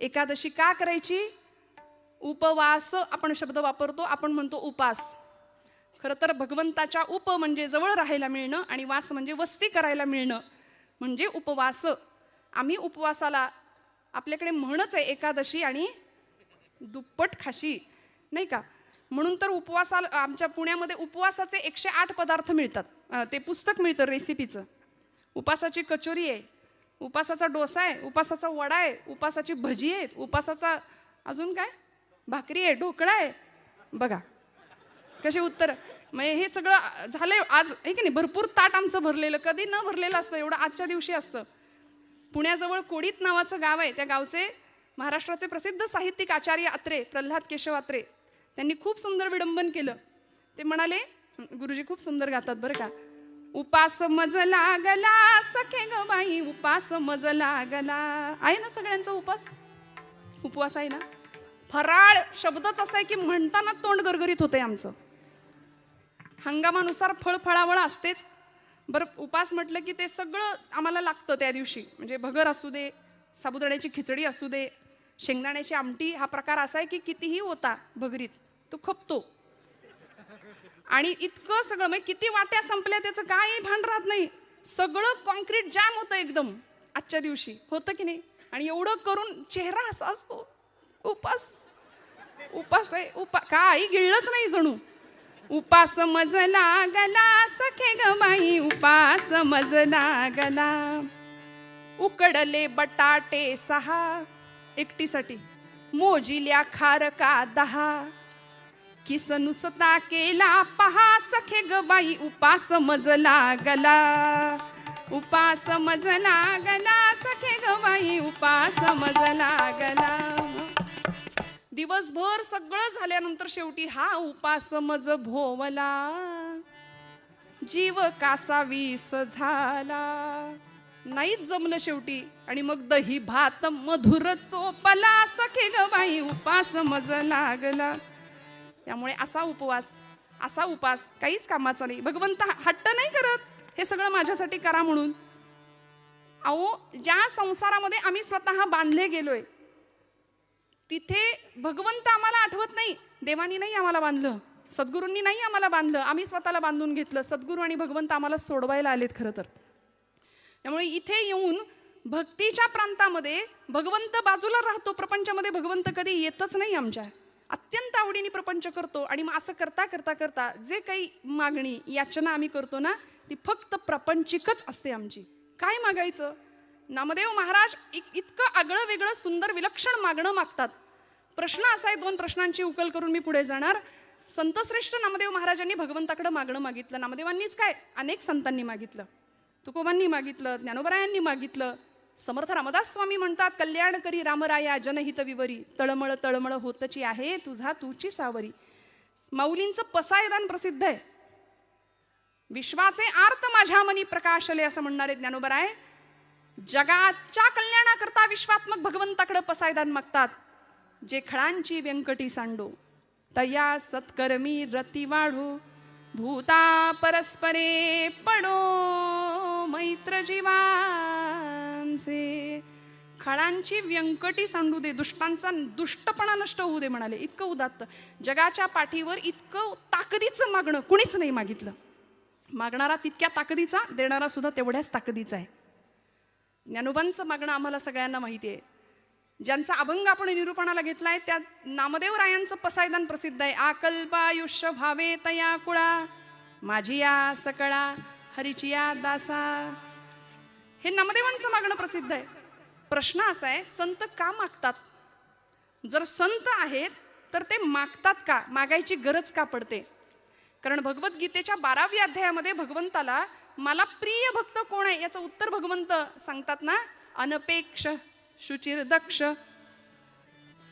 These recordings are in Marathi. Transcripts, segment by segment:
एकादशी का करायची? उपवास आपण शब्द वापरतो, आपण म्हणतो उपास. खरं तर भगवंताच्या उप म्हणजे जवळ राहायला मिळणं आणि वास म्हणजे वस्ती करायला मिळणं म्हणजे उपवास. आम्ही उपवासाला, आपल्याकडे म्हणच आहे एकादशी आणि दुप्पट खाशी, नाही का? म्हणून तर उपवासाला आमच्या पुण्यामध्ये उपवासाचे 108 पदार्थ मिळतात. ते पुस्तक मिळतं रेसिपीचं. उपासाची कचोरी आहे, उपासाचा डोसा आहे, उपासाचा वडा आहे, उपासाची भजी आहे, उपासाचा अजून काय भाकरी आहे, ढोकळा आहे. बघा कसे उत्तर. म्हणजे हे सगळं झालंय आज, आहे की नाही? भरपूर ताट आमचं भरलेलं, कधी न भरलेलं असतं एवढं आजच्या दिवशी असतं. पुण्याजवळ कोडीत नावाचं गाव आहे, त्या गावचे महाराष्ट्राचे प्रसिद्ध साहित्यिक आचार्य अत्रे, प्रल्हाद केशव अत्रे, त्यांनी खूप सुंदर विडंबन केलं. ते म्हणाले, गुरुजी खूप सुंदर गातात बरं का. उपास मज लागला सखे ग बाई, उपास मज लागला. आहे ना सगळ्यांचा उपास? उपवास आहे ना? फराळ शब्दच असा आहे की म्हणताना तोंड गरगरीत होते आमचं. हंगामानुसार फळफळावळ असतेच. बरं, उपास म्हटलं की ते सगळं आम्हाला लागतं त्या दिवशी. म्हणजे भगर असू दे, साबुदाण्याची खिचडी असू दे, शेंगदाण्याची आमटी. हा प्रकार असा आहे की कितीही होता भगरीत तो खपतो. आणि इतकं सगळं, म्हणजे किती वाट्या संपल्या त्याचं काही भान राहत नाही. सगळं कॉन्क्रीट जॅम होतं एकदम आजच्या दिवशी, होतं की नाही? आणि एवढं करून चेहरा असा असतो. उपास उपास आहे, काही गिळलंच नाही जणू. उपास मज लागला सखे ग बाई, उपास मज लागला. उकडले बटाटे 6 एकटीसाठी, मोजिल्या खारका 10. किस नुसता केला पहा सखे ग बाई, उपास मज लागला. उपास मज लागला सखे ग बाई, उपास मज लागला. दिवसभर सगळं झाल्यानंतर शेवटी हा उपास मज भोवला. जीव कासा विष झाला. नाहीच जमलं शेवटी. आणि मग दही भात मधुर चोपला सखे ग बाई, उपास मज लागला. त्यामुळे असा उपास काहीच कामाचा नाही. भगवंत हट्ट नाही करत हे सगळं माझ्यासाठी करा म्हणून. अहो, ज्या संसारामध्ये आम्ही स्वतः बांधले गेलोय तिथे भगवंत आम्हाला आठवत नाही. देवानी नाही आम्हाला बांधलं, सद्गुरूंनी नाही आम्हाला बांधलं, आम्ही स्वतःला बांधून घेतलं. सद्गुरू आणि भगवंत आम्हाला सोडवायला आलेत खरं तर. त्यामुळे इथे येऊन भक्तीच्या प्रांतामध्ये भगवंत बाजूला राहतो. प्रपंचामध्ये भगवंत कधी येतच नाही आमच्या. अत्यंत आवडीने प्रपंच करतो. आणि मग असं करता करता करता जे काही मागणी याचना आम्ही करतो ना, ती फक्त प्रपंचिकच असते आमची. काय मागायचं? नामदेव महाराज इतकं आगळं वेगळं सुंदर विलक्षण मागणं मागतात. प्रश्न असा आहे, 2 प्रश्नांची उकल करून मी पुढे जाणार. संतश्रेष्ठ नामदेव महाराजांनी भगवंताकडे मागणं मागितलं. नामदेवांनीच काय, अनेक संतांनी मागितलं. तुकोबांनी मागितलं, ज्ञानोबरायांनी मागितलं. समर्थ रामदास स्वामी म्हणतात, कल्याण करी रामराया जनहित विवरी, तळमळ तळमळ होतची आहे तुझा तूची सावरी. माऊलींचं पसायदान प्रसिद्ध आहे. विश्वाचे आर्त माझ्या मनी प्रकाशले असं म्हणणारे ज्ञानोबराय जगाच्या कल्याणाकरता विश्वात्मक भगवंताकडे पसायदान मागतात. जे खळांची व्यंकटी सांडो, तया सत्कर्मी रती वाढो, भूता परस्परे पडो मैत्र जीवांचे. खळांची व्यंकटी सांडू दे, दुष्टांचा दुष्टपणा नष्ट होऊ दे म्हणाले. इतकं उदात्त. जगाच्या पाठीवर इतकं ताकदीचं मागणं कुणीच नाही मागितलं. मागणारा तितक्या ताकदीचा, देणारा सुद्धा तेवढ्याच ताकदीचा आहे. ज्ञानोबांचं मागणं आम्हाला सगळ्यांना माहिती आहे. ज्यांचा अभंग आपण निरूपणाला घेतलाय त्या नामदेव रायांचं पसायदान प्रसिद्ध आहे. आकल्पायुष्य भावे तया कुळा, माझी या सकळा हरिचिया दासा. हे नामदेवांचं मागणं प्रसिद्ध आहे. प्रश्न असा आहे, संत का मागतात? जर संत आहेत तर ते मागतात का? मागायची गरज का पडते? कारण भगवद्गीतेच्या 12व्या अध्यायामध्ये भगवंताला मला प्रिय भक्त कोण आहे याचं उत्तर भगवंत सांगतात ना. अनपेक्ष शुचिर्दक्ष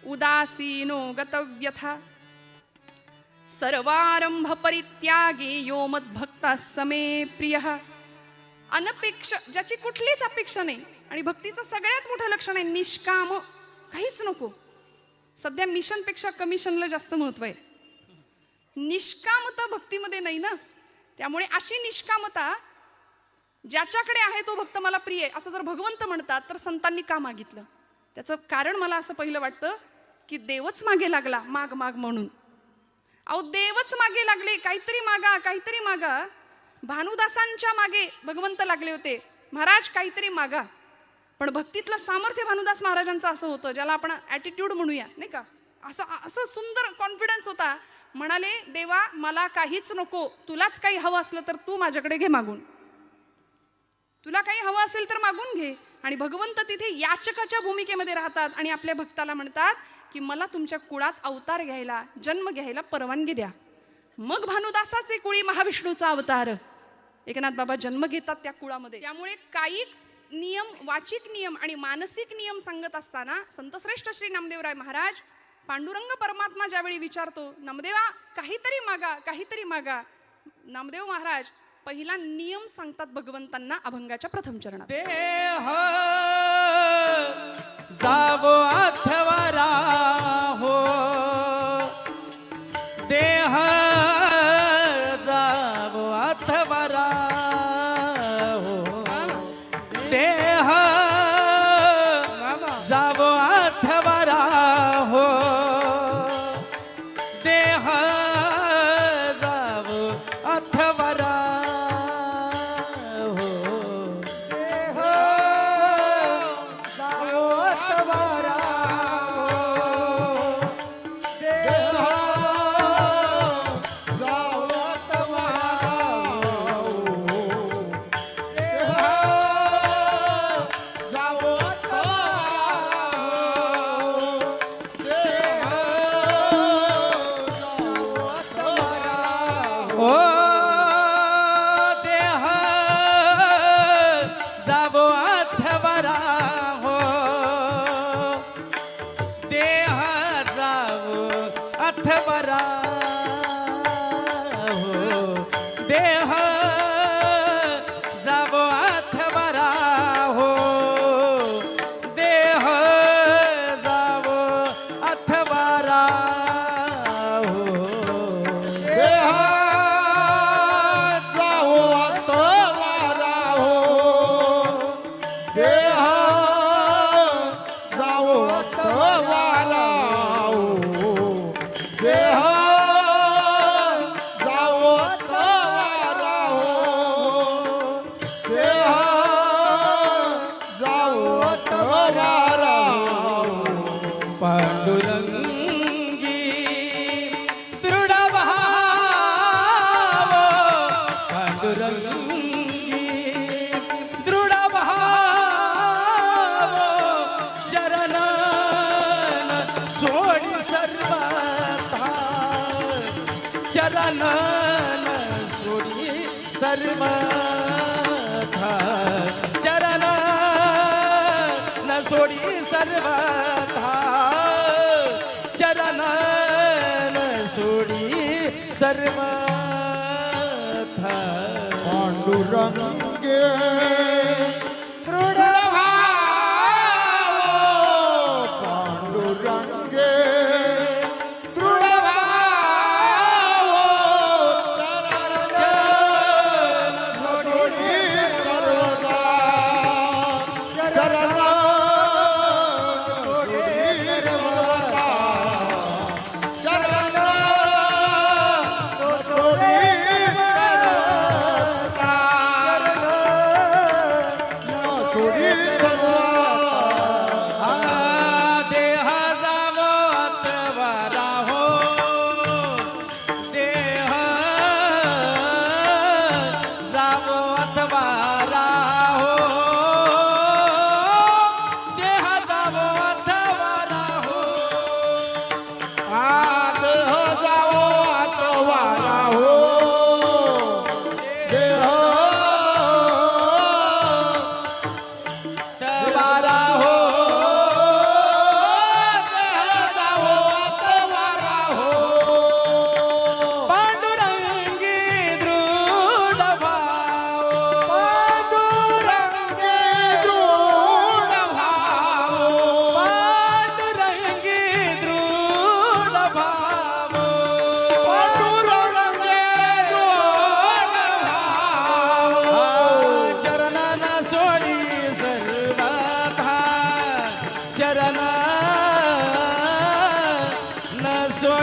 उदासीनो गतव्यथा सर्वारंभ परित्यागी यो मद्भक्ता समे प्रियः. अनपेक्ष, ज्याची कुठलीच अपेक्षा नाही. आणि भक्तीचं सगळ्यात मोठं लक्षण आहे निष्काम, काहीच नको. सध्या मिशनपेक्षा कमिशनला जास्त महत्व आहे. निष्कामता भक्तीमध्ये नाही ना. त्यामुळे अशी निष्कामता ज्याच्याकडे आहे तो भक्त मला प्रिय आहे असं जर भगवंत म्हणतात तर संतांनी का मागितलं? त्याचं कारण मला असं पहिलं वाटतं की देवच मागे लागला, माग माग म्हणून. अहो देवच मागे लागले, काहीतरी मागा, काहीतरी मागा. भानुदासांच्या मागे भगवंत लागले होते, महाराज काहीतरी मागा. पण भक्तीतलं सामर्थ्य भानुदास महाराजांचं असं होतं, ज्याला आपण ॲटिट्यूड म्हणूया, नाही का, असं सुंदर कॉन्फिडन्स होता. म्हणाले, देवा मला काहीच नको, तुलाच काही हवं असलं तर तू माझ्याकडे घे मागून, तुला काही हवं असेल तर मागून घे. आणि भगवंत तिथे याचकाच्या भूमिकेमध्ये राहतात आणि आपल्या भक्ताला म्हणतात की मला तुमच्या कुळात अवतार घ्यायला, जन्म घ्यायला परवानगी द्या. मग भानुदासाचे कुळी महाविष्णूचा अवतार. एकनाथ बाबा जन्म घेतात त्या कुळामध्ये. त्यामुळे कायिक नियम, वाचिक नियम आणि मानसिक नियम सांगत असताना संतश्रेष्ठ श्री नामदेवराय महाराज, पांडुरंग परमात्मा ज्यावेळी विचारतो, नामदेवा काहीतरी मागा, काहीतरी मागा, नामदेव महाराज पहिला नियम सांगतात भगवंतांना अभंगाच्या प्रथम चरणात. देह जावो अथवारा हो, देह जावो अथवारा हो, देह जावो अथवारा हो, देह जावो अथवारा अथवारा हो, देह जावो अथवारा हो, देह जावो अथवारा हो, देह जावो अथवारा हो, देह जावो अथवारा हो, देह जावो अथवारा हो, देह जावो अथवारा हो. पांडुरंगी दृढ भाव, पांडुरंगी दृढ भाव, चरण सोडी सर्वथा, चरण सोडी सर्वथा, चरण सोडी सर्वथा, चरण सोडी सर्वथा. पांडुरंगे दृढ भाव, पांडुरंगे दृढ भाव, चरण सोडी सर्वथा, चरण सोडी सर्वथा, चरण सोडी सर्वथा,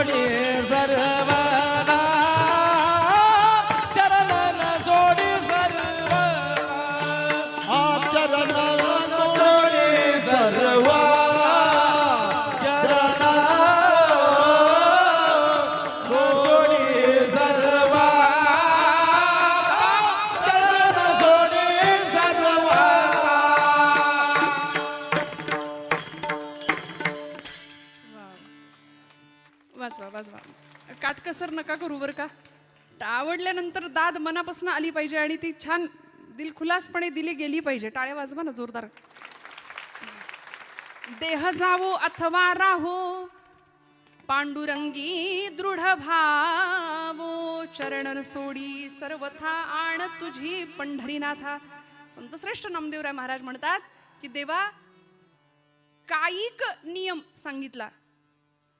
सोडी सर्वना चरण सोडी सर्वना चरण सोडी सर्व चरण सोडी सर्वा चरण सोडी सर्व वाचवा वाचवा काटकसर नका करू बरं का. आवडल्यानंतर दाद मनापासून आली पाहिजे आणि ती छान दिलखुलासपणे दिली गेली पाहिजे. टाळ्या वाजवा ना जोरदार. देह जावो अथवा राहो पांडुरंगी दृढ भावो चरण सोडी सर्वथा आण तुझी पंढरीनाथा. संतश्रेष्ठ नामदेवराय महाराज म्हणतात की देवा कायिक नियम सांगितला.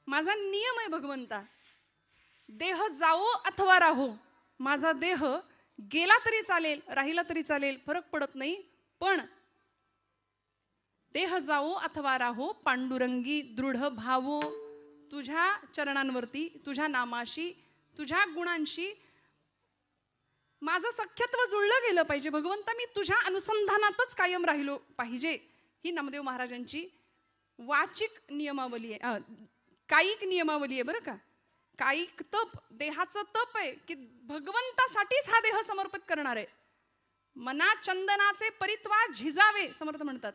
माझा नियम आहे भगवंता, देह जावो अथवा राहो. माझा देह गेला तरी चालेल राहिला तरी चालेल फरक पडत नाही, पण देह जावो अथवा राहो पांडुरंगी दृढ भावो. तुझ्या चरणांवरती तुझ्या नामाशी तुझ्या गुणांशी माझं सख्यत्व जुळलं गेलं पाहिजे. भगवंता मी तुझ्या अनुसंधानातच कायम राहिलो पाहिजे. ही नामदेव महाराजांची वाचिक नियमावली आहे, कायिक नियमावली आहे बरं का. कायिक तप देहाचं तप आहे की भगवंतासाठीच हा देह समर्पित करणार आहे. मना चंदनाचे परित्वा झिजावे समर्थ म्हणतात.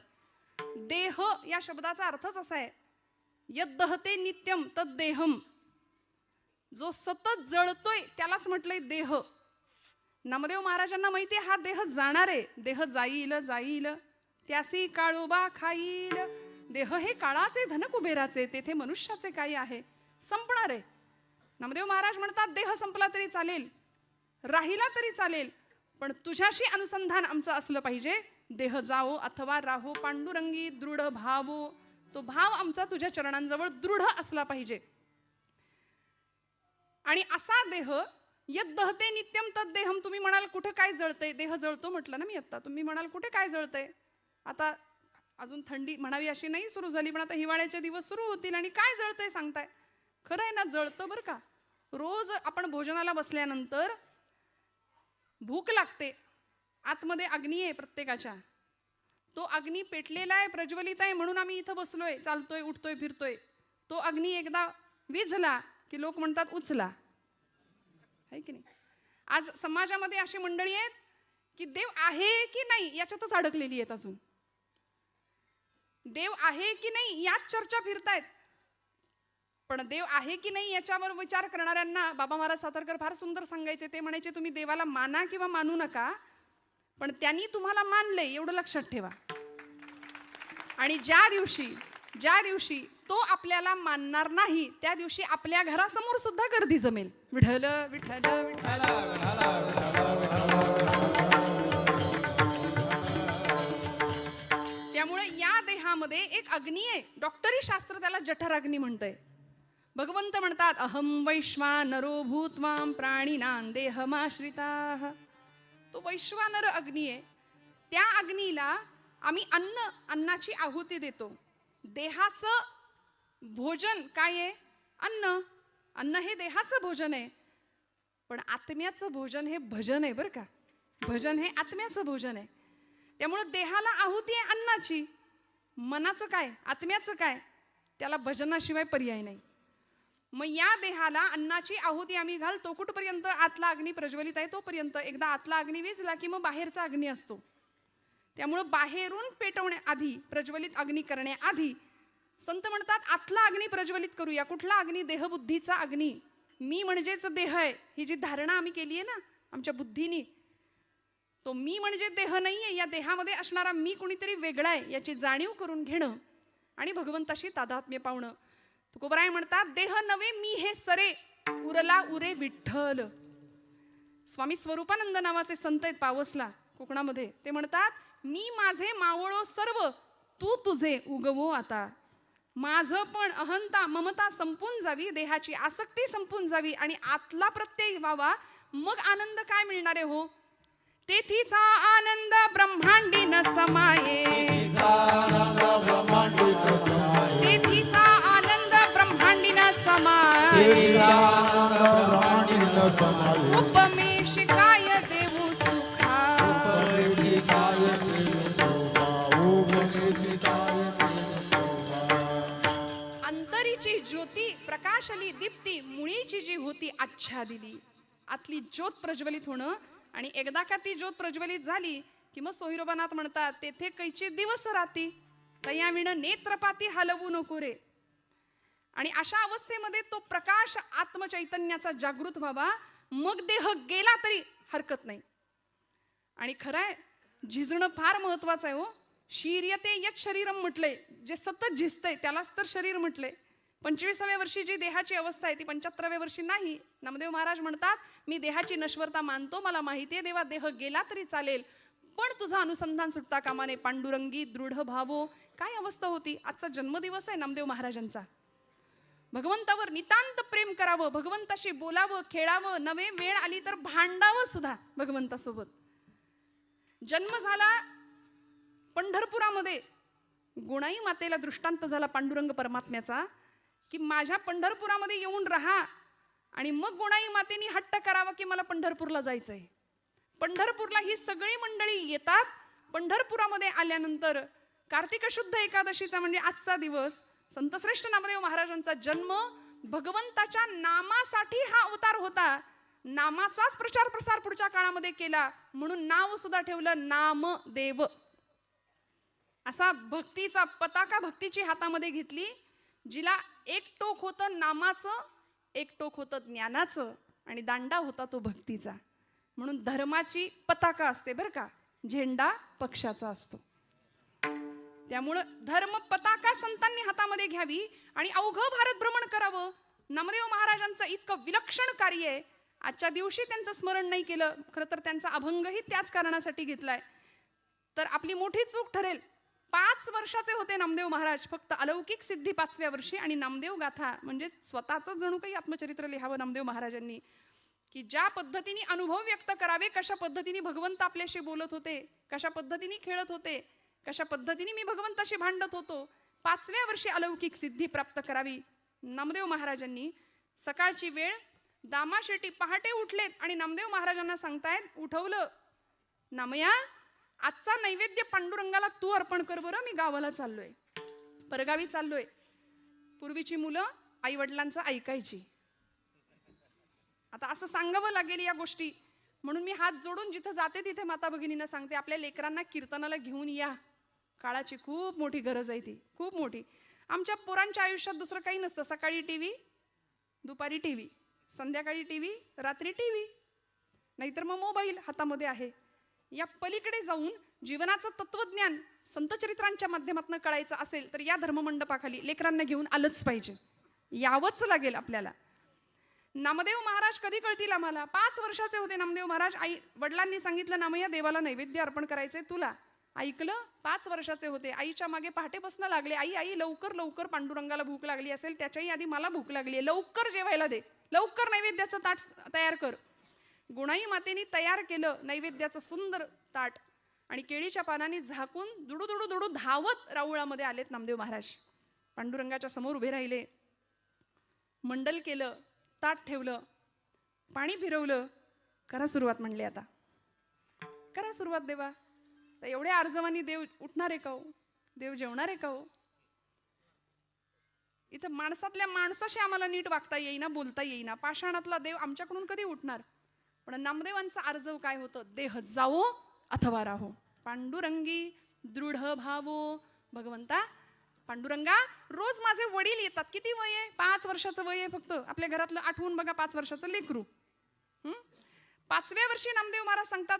देह या शब्दाचा अर्थच असा आहे यद्दहते नित्यम तद्देहम. जो सतत जळतोय त्यालाच म्हटलंय देह. नामदेव महाराजांना माहिती आहे हा देह जाणार आहे. देह जाईल जाईल त्यासी काळोबा खाईल. देह हे काळाचे धन कुबेराचे तेथे मनुष्याचे काही आहे, संपणार आहे. नामदेव महाराज म्हणतात देह संपला तरी चालेल राहिला तरी चालेल पण तुझ्याशी अनुसंधान आमचं असलं पाहिजे. देह जावो अथवा राहो पांडुरंगी दृढ भावो. तो भाव आमचा तुझ्या चरणांजवळ दृढ असला पाहिजे. आणि असा देह यद्दहते नित्यम तद्देहम. तुम्ही म्हणाल कुठे काय जळतंय, देह जळतो म्हटलं ना मी आता. तुम्ही म्हणाल कुठे काय जळतंय. आता अजून थंडी म्हणावी अशी नाही सुरू झाली, पण आता हिवाळ्याचे दिवस सुरू होतील आणि काय जळतंय सांगताय. खरं आहे ना, जळतं बरं का. रोज आपण भोजनाला बसल्यानंतर भूक लागते, आतमध्ये अग्नी आहे प्रत्येकाच्या. तो अग्नी पेटलेला आहे प्रज्वलित आहे म्हणून आम्ही इथं बसलोय, चालतोय उठतोय फिरतोय. तो अग्नी एकदा विझला की लोक म्हणतात उचला, आहे की नाही. आज समाजामध्ये अशी मंडळी आहेत की देव आहे की नाही याच्यातच अडकलेली आहेत. अजून देव आहे की नाही याच चर्चा फिरतायत. पण देव आहे की नाही याच्यावर विचार करणाऱ्यांना बाबा महाराज सातारकर फार सुंदर सांगायचे. ते म्हणायचे तुम्ही देवाला माना किंवा मानू नका, पण त्यांनी तुम्हाला मानलंय एवढं लक्षात ठेवा. आणि ज्या दिवशी तो आपल्याला मानणार नाही त्या दिवशी आपल्या घरासमोर सुद्धा गर्दी जमेल. विठ्ठल विठ्ठल विठ्ठल. त्यामुळे या देहामध्ये एक अग्नी आहे. डॉक्टरी शास्त्र त्याला जठराग्नी म्हणतंय. भगवंत म्हणतात अहम वैश्वानरो भूत्वाम प्राणिनां देहमाश्रिताः. तो वैश्वानर अग्नी आहे. त्या अग्नीला आम्ही अन्नाची आहुती देतो. देहाचं भोजन काय आहे, अन्न हे देहाचं भोजन आहे. पण आत्म्याचं भोजन हे भजन आहे बरं का. भजन हे आत्म्याचं भोजन आहे. त्यामुळे देहाला आहुती आहे अन्नाची. मनाचं काय आत्म्याचं काय त्याला भजनाशिवाय पर्याय नाही. मग या देहाला अन्नाची आहुती आम्ही घालतो कुठपर्यंत, आतला अग्नी प्रज्वलित आहे तोपर्यंत. एकदा आतला अग्नी विझला की मग बाहेरचा अग्नी असतो. त्यामुळे बाहेरून पेटवण्याआधी प्रज्वलित अग्नी करण्याआधी संत म्हणतात आतला अग्नी प्रज्वलित करूया. कुठला अग्नी, देहबुद्धीचा अग्नी. मी म्हणजेच देह आहे ही जी धारणा आम्ही केली आहे ना आमच्या बुद्धीनी, तो मी म्हणजे देह नाहीये. या देहामध्ये असणारा मी कुणीतरी वेगळा आहे याची जाणीव करून घेणं आणि भगवंताशी तादात्म्य पावणं. तुकोबराय म्हणतात देह नवे मी हे सरे उरला उरे विठ्ठल. स्वामी स्वरूपानंद नावाचे संत आहेत पावसला कोकणामध्ये. ते म्हणतात मी माझे मावळो सर्व तू तुझे उगवो आता. माझं पण अहंता ममता संपून जावी, देहाची आसक्ती संपून जावी आणि आतला प्रत्यय व्हावा. मग आनंद काय मिळणार आहे हो. तेथीचा आनंद ब्रह्मांडी न समाये. तेथीचा आनंद ब्रह्मांडी न समाये. माई राणी न समाये उपमेशी काय देऊ सुखा उपमेची काय प्रेम शोभा उपमेची काय प्रेम शोभा अंतरीची ज्योती प्रकाशली दीप्ती मुळीची जी होती आच्छा दिली. आतली ज्योत प्रज्वलित होणं आणि एकदा का ती ज्योत प्रज्वलित झाली की मग सोहिरोबानाथ म्हणतात तेथे कैची दिवस राती तयाविण नेत्रपाती हलवू नको रे. आणि अशा अवस्थेमध्ये तो प्रकाश आत्मचैतन्याचा जागृत व्हावा, मग देह गेला तरी हरकत नाही. आणि खरंय झिजणं फार महत्वाचं आहे हो. शीर्यते यत शरीरम म्हटलंय, जे सतत झिजतंय त्यालाच तर शरीर म्हटलंय. 25व्या वर्षी जी देहाची अवस्था आहे ती 75व्या वर्षी नाही. नामदेव महाराज म्हणतात मी देहाची नश्वरता मानतो, मला माहिती आहे देवा देह गेला तरी चालेल, पण तुझा अनुसंधान सुटता कामा नये. पांडुरंगी दृढ भावो. काय अवस्था होती. आजचा जन्मदिवस आहे नामदेव महाराजांचा. भगवंतावर नितांत प्रेम करावं, भगवंताशी बोलावं, खेळावं, नवे वेळ आली तर भांडावं सुद्धा भगवंतासोबत. जन्म झाला पंढरपुरामध्ये. गुणाई मातेला दृष्टांत झाला पांडुरंग परमात्म्याचा की माझ्या पंढरपुरामध्ये येऊन राहा. आणि मग गुणाई मातेनी हट्ट करावा की मला पंढरपूरला जायचंय. पंढरपूरला ही सगळी मंडळी येतात. पंढरपुरामध्ये आल्यानंतर कार्तिक शुद्ध एकादशीचा म्हणजे आजचा दिवस संतश्रेष्ठ नामदेव महाराजांचा जन्म. भगवंताच्या नामासाठी हा अवतार होता. नामाचाच प्रचार प्रसार पुढच्या काळामध्ये केला म्हणून नाव सुद्धा ठेवलं नामदेव. असा भक्तीचा पताका भक्तीची हातामध्ये घेतली, जिला एक टोक होतं नामाचं, एक टोक होतं ज्ञानाचं आणि दांडा होता तो भक्तीचा. म्हणून धर्माची पताका असते बरं का, झेंडा पक्षाचा असतो. त्यामुळं धर्म पताका संतांनी हातामध्ये घ्यावी आणि अवघं भारत भ्रमण करावं. नामदेव महाराजांचं इतकं विलक्षण कार्य आहे. आजच्या दिवशी त्यांचं स्मरण नाही केलं, खरं तर त्यांचा अभंगही त्याच कारणासाठी घेतलाय तर आपली मोठी चूक ठरेल. 5 वर्षाचे होते नामदेव महाराज, फक्त अलौकिक सिद्धी 5व्या वर्षी. आणि नामदेव गाथा म्हणजे स्वतःच जणू काही आत्मचरित्र लिहावं नामदेव महाराजांनी, की ज्या पद्धतीने अनुभव व्यक्त करावे, कशा पद्धतीने भगवंत आपल्याशी बोलत होते, कशा पद्धतीने खेळत होते, कशा पद्धतीने मी भगवंताशी भांडत होतो. 5व्या वर्षी अलौकिक सिद्धी प्राप्त करावी. नामदेव महाराजांनी सकाळची वेळ, दामा शेट्टी पहाटे उठलेत आणि नामदेव महाराजांना सांगतायत, उठवलं नामया आजचा नैवेद्य पांडुरंगाला तू अर्पण कर बरं, मी गावाला चाललोय, परगावी चाललोय. पूर्वीची मुलं आई वडिलांचं ऐकायची. आता असं सांगावं लागेल या गोष्टी, म्हणून मी हात जोडून जिथं जाते तिथे माता भगिनींना सांगते, आपल्या लेकरांना कीर्तनाला घेऊन या. काळाची खूप मोठी गरज आहे ती, खूप मोठी. आमच्या पोरांच्या आयुष्यात दुसरं काही नसतं. सकाळी टीव्ही, दुपारी टीव्ही, संध्याकाळी टीव्ही, रात्री टीव्ही, नाहीतर मग मोबाईल हातामध्ये आहे. या पलीकडे जाऊन जीवनाचं तत्वज्ञान संतचरित्रांच्या माध्यमातून कळायचं असेल तर या धर्ममंडपाखाली लेकरांना घेऊन आलंच पाहिजे, यावंच लागेल आपल्याला. नामदेव महाराज कधी कळतील आम्हाला. 5 वर्षाचे होते नामदेव महाराज. आई वडिलांनी सांगितलं नामया देवाला नैवेद्य अर्पण करायचंय तुला. ऐकलं. 5 वर्षाचे होते. आईच्या मागे पहाटे बसणं लागले. आई आई लवकर लवकर, पांडुरंगाला भूक लागली असेल, त्याच्याही आधी मला भूक लागली आहे, लवकर जेवायला दे, लवकर नैवेद्याचं ताट तयार कर. गुणाई मातेनी तयार केलं नैवेद्याचं सुंदर ताट आणि केळीच्या पानाने झाकून दुडू दुडू दुडू धावत राऊळामध्ये आलेत नामदेव महाराज. पांडुरंगाच्या समोर उभे राहिले, मंडल केलं, ताट ठेवलं, पाणी फिरवलं. करा सुरुवात म्हणले, आता करा सुरुवात देवा. तर एवढ्या अर्जवानी देव उठणार आहे का हो? देव जेवणार आहे का हो? इथं माणसातल्या माणसाशी आम्हाला नीट वागता येईना, बोलता येईना. पाषाणातला देव आमच्याकडून कधी उठणार? पण नामदेवांचा अर्जव काय होतं? देह जावो अथवा राहो, पांडुरंगी दृढ भावो. भगवंता पांडुरंगा, रोज माझे वडील येतात. किती वय आहे? 5 वर्षाचं वय आहे फक्त. आपल्या घरातलं आठवून बघा, 5 वर्षाचं लेकरू. 5व्या वर्षी नामदेव महाराज सांगतात,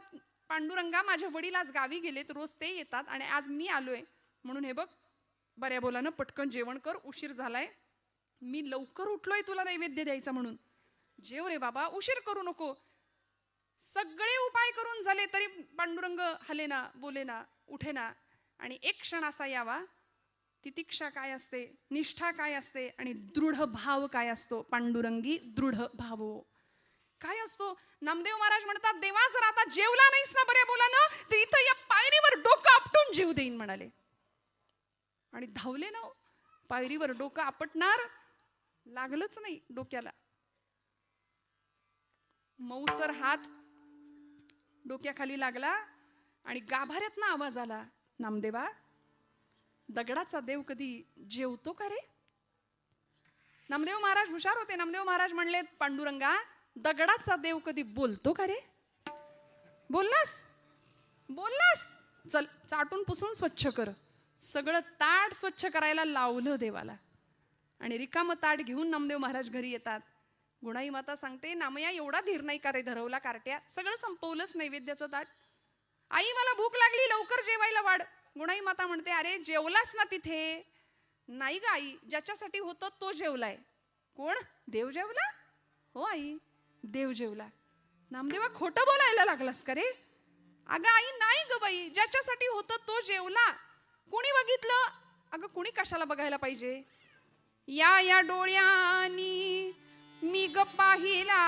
पांडुरंगा माझे वडील आज गावी गेलेत, रोज ते येतात आणि आज मी आलोय, म्हणून हे बघ बऱ्या बोलानं पटकन जेवण कर, उशीर झालाय, मी लवकर उठलोय तुला नैवेद्य द्यायचा म्हणून. जेव रे बाबा, उशीर करू नको. सगळे उपाय करून झाले तरी पांडुरंग हलेना, बोलेना, उठेना. आणि एक क्षण असा यावा, तितिक्षा काय असते, निष्ठा काय असते आणि दृढ भाव काय असतो. पांडुरंगी दृढ भावो काय असतो? नामदेव महाराज म्हणतात, देवा जर आता जेवला नाहीस ना बऱ्या बोलानं, तर इथं या पायरीवर डोकं आपटून जीव देईन म्हणाले. आणि धावले ना, पायरीवर डोकं आपटणार लागलंच नाही डोक्याला. मऊसर हात डोक्याखाली लागला आणि गाभाऱ्यात ना आवाज आला, नामदेवा, दगडाचा देव कधी जेवतो का रे? नामदेव महाराज हुशार होते. नामदेव महाराज म्हणले, पांडुरंगा, दगडाचा देव कधी बोलतो का रे? बोललास बोललास, चल चाटून पुसून स्वच्छ कर. सगळं ताट स्वच्छ करायला लावलं देवाला आणि रिकामं ताट घेऊन नामदेव महाराज घरी येतात. गुणाई माता सांगते, नामया एवढा धीर नाही का रे धरवला कार्ट्या? सगळं संपवलंच नैवेद्याचं ताट. आई मला भूक लागली, लवकर जेवायला वाढ. गुणाई माता म्हणते, अरे जेवलास ना तिथे? नाही ग आई, ज्याच्यासाठी होतं तो जेवलाय. कोण? देव जेवला? हो आई, देव जेवला. नामदेवा, खोटं बोलायला लागलास का रे? अगं आई, नाही ग बाई, ज्याच्यासाठी होतं तो जेवला. कुणी बघितलं? अगं कुणी कशाला बघायला पाहिजे? या डोळ्यांनी मी ग पाहिला,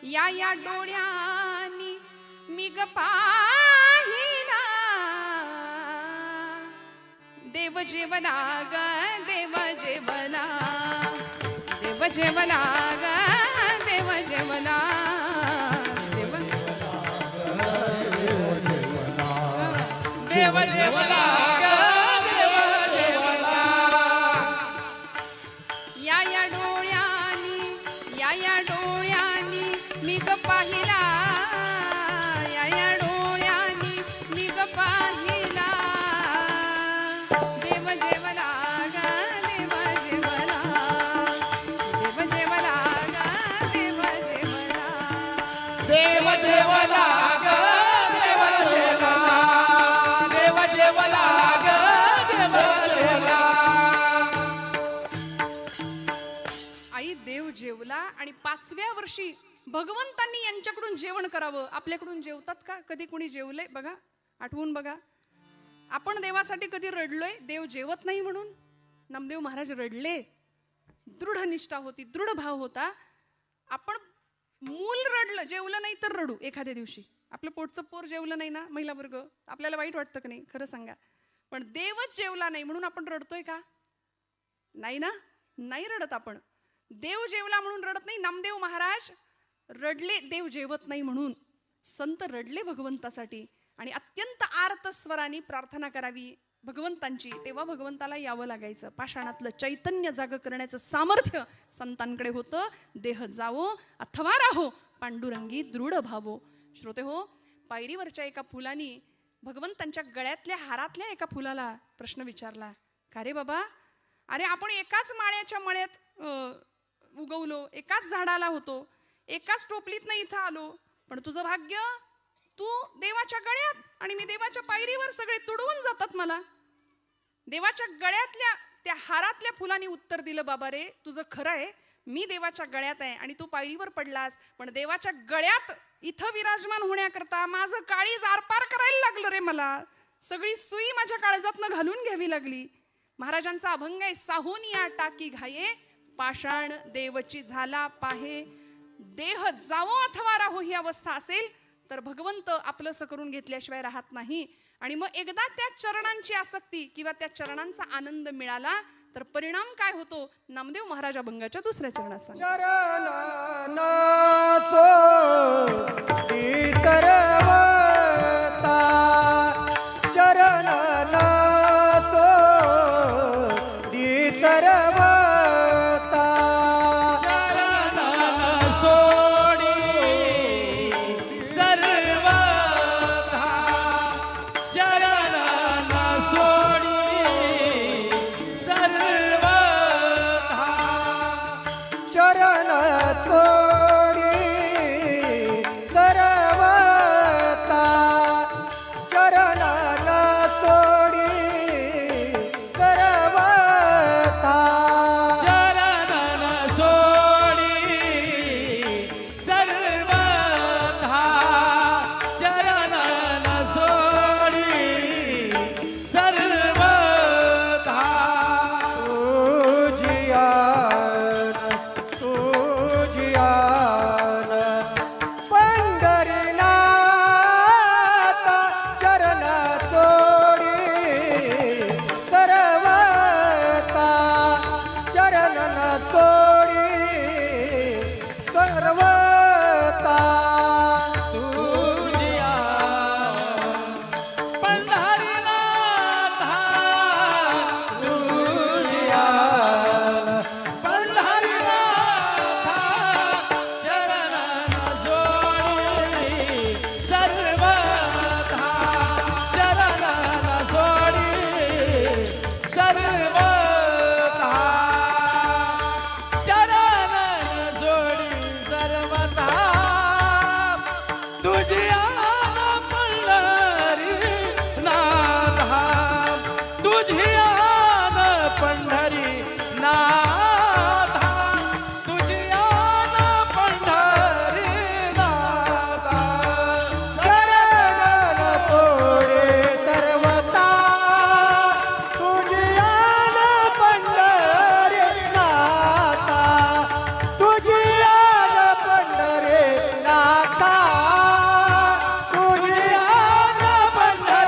या डोळ्यांनी मी ग पाहिला. देव जेवला ग, देव जेवला, देव जेवला ग, देव जेवला, देव देव जेवला ग, देव जेवला. या डोळ्यांनी, या डोळ्यांनी मी ग पाहिला, या डोळ्यांनी मी ग पाहिला. देव जेवला ग, देव जेवला, देव जेवला ग, देव जेवला. देव जेवला ग, देव जेवला, देव जेवला ग, देव जेवला. आई, देव जेवला आणि 5व्या वर्षी भगवंतांनी यांच्याकडून जेवण करावं. आपल्याकडून जेवतात का? कधी कोणी जेवलंय बघा, आठवून बघा. आपण देवासाठी कधी रडलोय देव जेवत नाही म्हणून? नामदेव महाराज रडले. दृढ निष्ठा होती, दृढ भाव होता. आपण मूल रडलं, जेवलं नाही तर रडू. एखाद्या दिवशी आपलं पोटचं पोर जेवलं नाही ना, महिला वर्ग, आपल्याला वाईट वाटतं का नाही? खरं सांगा. पण देवच जेवला नाही म्हणून आपण रडतोय का? नाही ना, नाही रडत आपण. देव जेवला म्हणून रडत नाही. नामदेव महाराज रडले देव जेवत नाही म्हणून. संत रडले भगवंतासाठी आणि अत्यंत आर्त स्वराने प्रार्थना करावी भगवंतांची. तेव्हा भगवंताला यावं लागायचं. पाषाणातलं चैतन्य जाग करण्याचं सामर्थ्य संतांकडे होतं. देह जावो अथवा राहो, पांडुरंगी दृढ भावो. श्रोते हो, पायरीवरच्या एका फुलानी भगवंतांच्या गळ्यातल्या हारातल्या एका फुलाला प्रश्न विचारला, का रे बाबा, अरे आपण एकाच माळ्याच्या मळ्यात उगवलो, एकाच झाडाला होतो, एकाच टोपलीतनं इथं आलो, पण तुझं भाग्य, तू देवाच्या गळ्यात आणि मी देवाच्या पायरीवर, सगळे तुडवून जातात मला. देवाच्या गळ्यातल्या त्या हारातल्या फुलांनी उत्तर दिलं, बाबा रे, तुझं खरं आहे, मी देवाच्या गळ्यात आहे आणि तू पायरीवर पडलास, पण देवाच्या गळ्यात इथं विराजमान होण्याकरता माझं काळीज आरपार करायला लागलं रे. मला सगळी सुई माझ्या काळजातनं घालून घ्यावी लागली. महाराजांचा अभंग आहे, साहून या टाकी घाये, पाषाण देवची झाला पाहे. देह जावो अथवा राहो ही अवस्था असेल तर भगवंत आपलंसं करून घेतल्याशिवाय राहत नाही. आणि मग एकदा त्या चरणांची आसक्ती किंवा त्या चरणांचा आनंद मिळाला तर परिणाम काय होतो? नामदेव महाराज अभंगाच्या दुसऱ्या चरणात सांगतात. आन पंढरी नाथा, तुझी आन पंढरी नाथा. चरण पोळे सर्वता तुझी आन पंढरी नाथा, तुझी आन पंढरी नाथा, तुझी आन पंढरी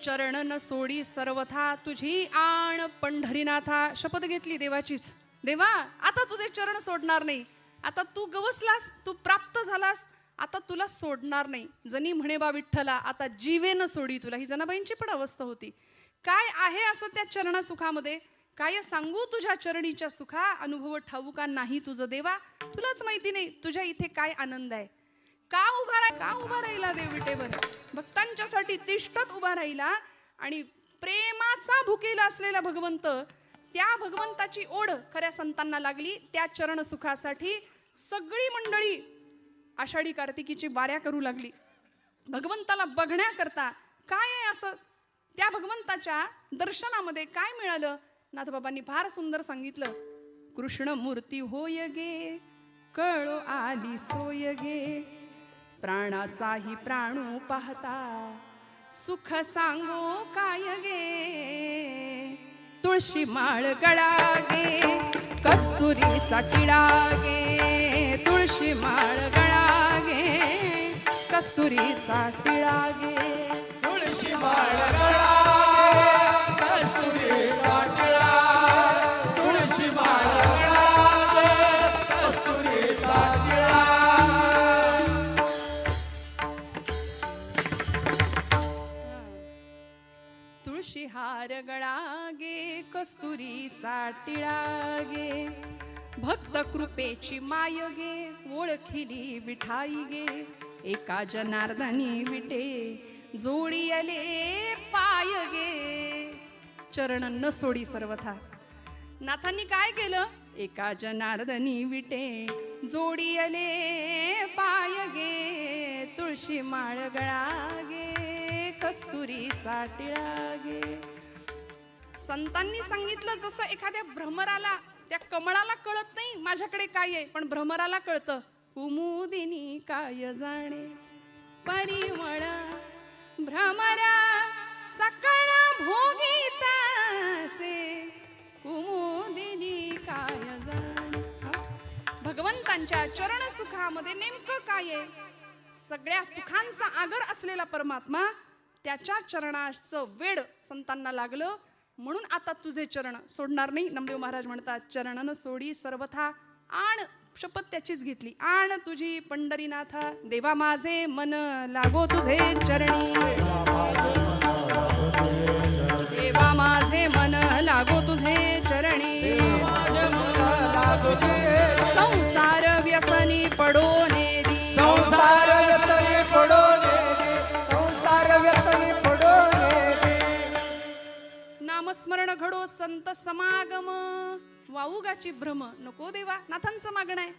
चरण न सोडी सर्वथा तुझी आण पंढरीनाथा. शपथ घेतली देवाचीच. देवा आता तुझे चरण सोडणार नाही. आता तू गवसलास, तू प्राप्त झालास, आता तुला सोडणार नाही. जनी म्हणे बा विठ्ठला आता जीवेन सोडी तुला. ही जनाबाईंची पण अवस्था होती. काय आहे असं त्या चरण सुखामध्ये? काय सांगू तुझ्या चरणीच्या सुखा, अनुभव ठाऊका नाही तुझं देवा. तुलाच माहिती नाही तुझ्या इथे काय आनंद आहे. का उभा राहिला देव विटेवर? भक्तांच्यासाठी तिष्ठत उभा राहिला. आणि प्रेमाचा भुकेला असलेला भगवंत, त्या भगवंताची ओढ खऱ्या संतांना लागली. त्या चरण सुखासाठी सगळी मंडळी आषाढी कार्तिकीची वाऱ्या करू लागली भगवंताला बघण्याकरता. काय आहे असं त्या भगवंताच्या दर्शनामध्ये काय मिळालं? नाथबाबांनी फार सुंदर सांगितलं. कृष्ण मूर्ती होय गे, कळो आली सोय गे, प्राणाचाही प्राणू पाहता, सुख सांगो काय गे. तुळशी माळ गळा गे, कस्तुरीचा टिळा गे, तुळशी माळ गळा गे, कस्तुरीचा टिळा गे. तुळशी माळ गळा गे, कस्तुरीचा टिळा, तुळशी माळ गळा गे, कस्तुरीचा टिळा. तुळशी हार गळा गे, कस्तुरीचा टिळा गे, भक्त कृपेची माय गे, ओळखिली विठाई गे, एका जनार्दनी विटे जोडी आले पाय गे. चरण न सोडी सर्वथा. नाथांनी काय केलं? एका जनार्दनी विटे जोडी आले पाय गे, तुळशी माळ गळा गे, कस्तुरीचा टिळा गे. संतांनी सांगितलं जसं एखाद्या भ्रमराला, त्या कमळाला कळत नाही माझ्याकडे काय आहे, पण भ्रमराला कळतं. कुमुदिनी काय जाणे परिमळ, भ्रमरा सकळ भोगीतासे, कुमुदिनी काय जाणे. भगवंतांच्या चरण सुखामध्ये नेमकं काय आहे? सगळ्या सुखांचा आगर असलेला परमात्मा, त्याच्या चरणाचं वेड संतांना लागलं. म्हणून आता तुझे चरण सोडणार नाही. नामदेव महाराज म्हणतात, चरणन सोडी सर्वथा. आण शपथ त्याचीच घेतली. आण तुझी पंढरीनाथा, देवा माझे मन लागो तुझे चरणी, देवा माझे मन लागो तुझे चरणी. संसार व्यसनी पडो नेरी, संसार व्यसनी पडो नेरी, संसार व्यसनी पडो नेरी. नामस्मरण घडो संत समागम, वाऊगाची भ्रम नको देवा. नाथांचं मागणं आहे.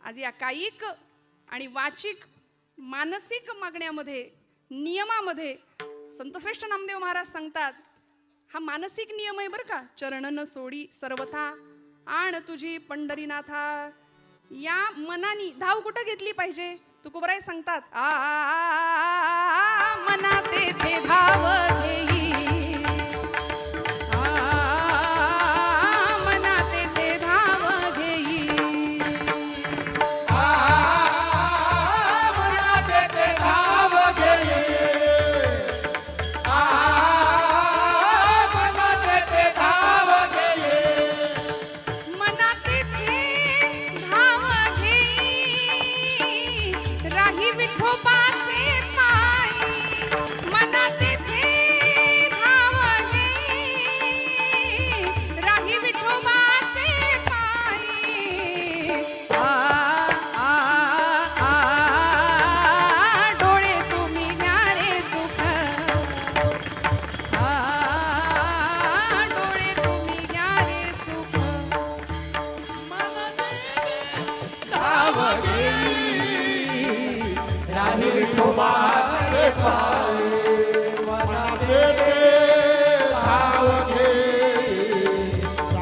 आज या कायिक आणि वाचिक मानसिक मागण्यामध्ये, नियमामध्ये संतश्रेष्ठ नामदेव महाराज सांगतात, हा मानसिक नियम आहे बरं का. चरण न सोडी सर्वथा, आण तुझी पंढरीनाथा. या मनानी धाव कुठं घेतली पाहिजे? तुकोबराय सांगतात, मना तेथे धाव घेई, मना तेथे धाव घेई, मना तेथे धाव घेई, मना तेथे धाव घेई, मना तेथे धाव घेई, राही विठोबाचे पायी, मना तेथे धाव नाही विठोबाचे पायी मनाचे ते धाव घेई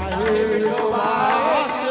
नाही विठोबाचे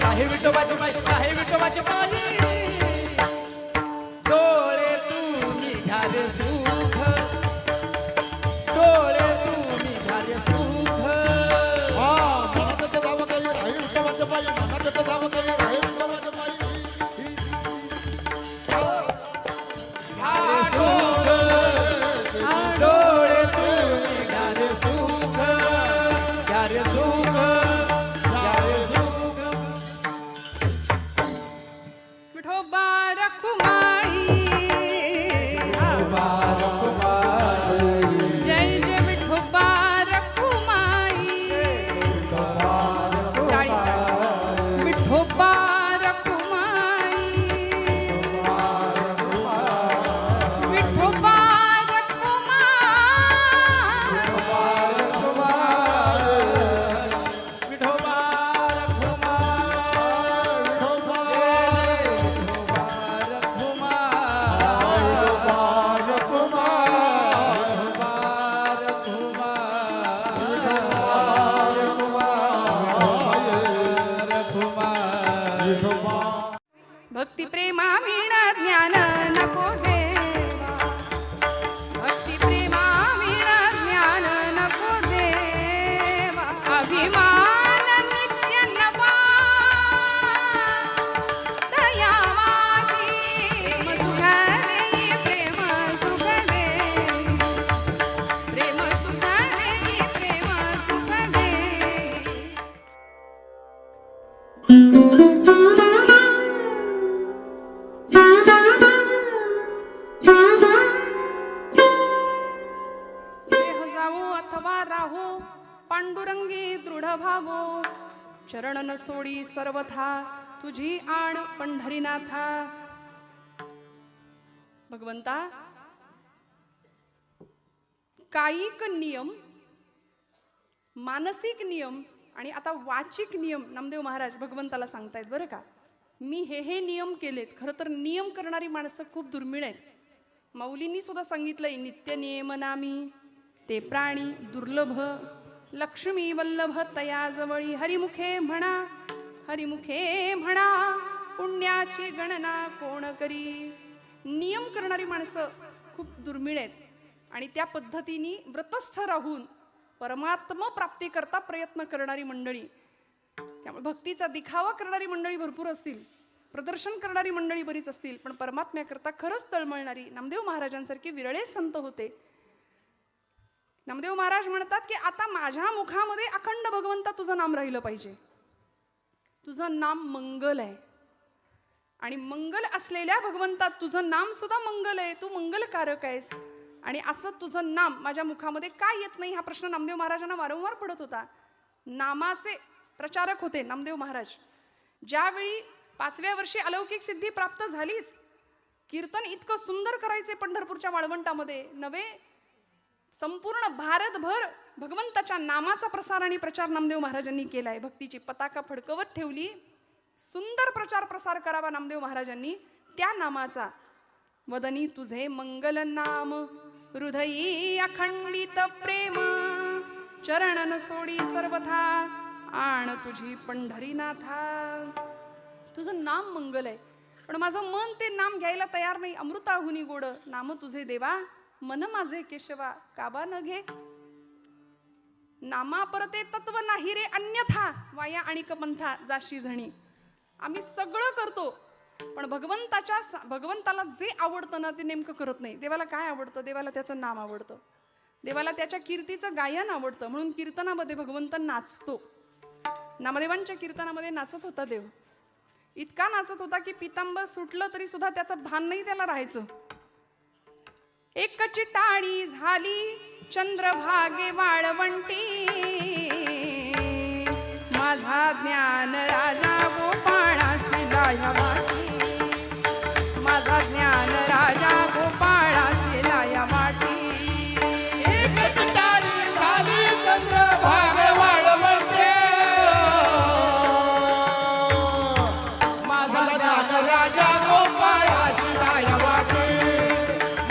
आहे विठोबाची बाई आहे विठोबाची पाली डोळे तू निघाले सुख डोळे तू निघाले सुख मनाचे ते धाव घेई नाही विठोबाचे पायी मनाचे ते धाव घेई नाही विठोबाचे पायी डोळे तू निघाले सुख घ्यारे सुख घ्यारे सुख विठोबा रखुमाई जय जय विठोबा रखुमाई विठोबा रखुमाई विठोबा विठोबा भक्ती प्रेमा वीणा ज्ञान नको देवा भक्ती प्रेमा वीणा ज्ञान नको देवा अभिमान नित्य नवा दया माझी प्रेम सुख दे प्रेम सुख दे प्रेम सुख दे देह जावो अथवा राहो पांडुरंगी दृढ भावो चरण न सोडी सर्वथा तुझी आण पंढरीनाथा भगवंता कायिक नियम मानसिक नियम आणि आता वाचिक नियम नामदेव महाराज भगवंताला सांगतायत बरं का मी हे नियम केलेत खरं तर नियम करणारी माणसं खूप दुर्मिळ आहेत माऊलींनी सुद्धा सांगितलंय नित्य नियम नामी ते प्राणी दुर्लभ लक्ष्मी वल्लभ तयाजवळी हरिमुखे म्हणा पुण्याची गणना कोण करी नियम करणारी माणसं खूप दुर्मिळ आहेत आणि त्या पद्धतीने व्रतस्थ राहून परमात्मा प्राप्ती करता प्रयत्न करणारी मंडळी त्यामुळे भक्तीचा दिखावा करणारी मंडळी भरपूर असतील प्रदर्शन करणारी मंडळी बरीच असतील पण परमात्म्याकरता खरंच तळमळणारी नामदेव महाराजांसारखे विरळे संत होते नामदेव महाराज म्हणतात की आता माझ्या मुखामध्ये अखंड भगवंता तुझं नाम राहिलं पाहिजे तुझं नाम मंगल आहे आणि मंगल असलेल्या भगवंता तुझं नाम सुद्धा मंगल आहे तू मंगलकारक आहेस आणि असं तुझं नाम माझ्या मुखामध्ये का येत नाही हा प्रश्न नामदेव महाराजांना वारंवार पडत होता नामाचे प्रचारक होते नामदेव महाराज ज्यावेळी 5व्या वर्षी अलौकिक सिद्धी प्राप्त झालीच कीर्तन इतकं सुंदर करायचे पंढरपूरच्या वाळवंटामध्ये नवे संपूर्ण भारतभर भगवंताच्या नामाचा प्रसार आणि प्रचार नामदेव महाराजांनी केलाय भक्तीची पताका फडकवत ठेवली सुंदर प्रचार प्रसार करावा नामदेव महाराजांनी त्या नामाचा वदनी तुझे मंगल नाम हृदयी अखंडित प्रेम चरणन सोडी सर्वथा आण तुझी पंढरीनाथा तुझं नाम मंगल आहे पण माझं मन ते नाम घ्यायला तयार नाही अमृताहुनी गोड नाम तुझे देवा मन माझे केशवा काबा न घे नामा परते तत्व नाही रे अन्यथा वाया आणि पंथा जाशी झणी. आम्ही सगळं करतो पण भगवंताला जे आवडतं ना ते नेमकं करत नाही. देवाला काय आवडतं? देवाला त्याचं नाम आवडतं, देवाला त्याच्या कीर्तीचं गायन आवडतं. म्हणून कीर्तनामध्ये भगवंत नाचतो. नामदेवांच्या कीर्तनामध्ये नाचत होता देव. इतका नाचत होता की पितांबर सुटलं तरी सुद्धा त्याचं भान नाही त्याला राहायचं. एकची टाळी झाली चंद्रभागे वाळवंटी, माझा ज्ञान राजा गोपाळासी लाया वाटी, माझा ज्ञान राजा गोपाळासी लाया वाटी. एकच टाळी झाली चंद्रभाग वाळवंटे, माझा ज्ञान राजा गोपाळासी लाया वाटे,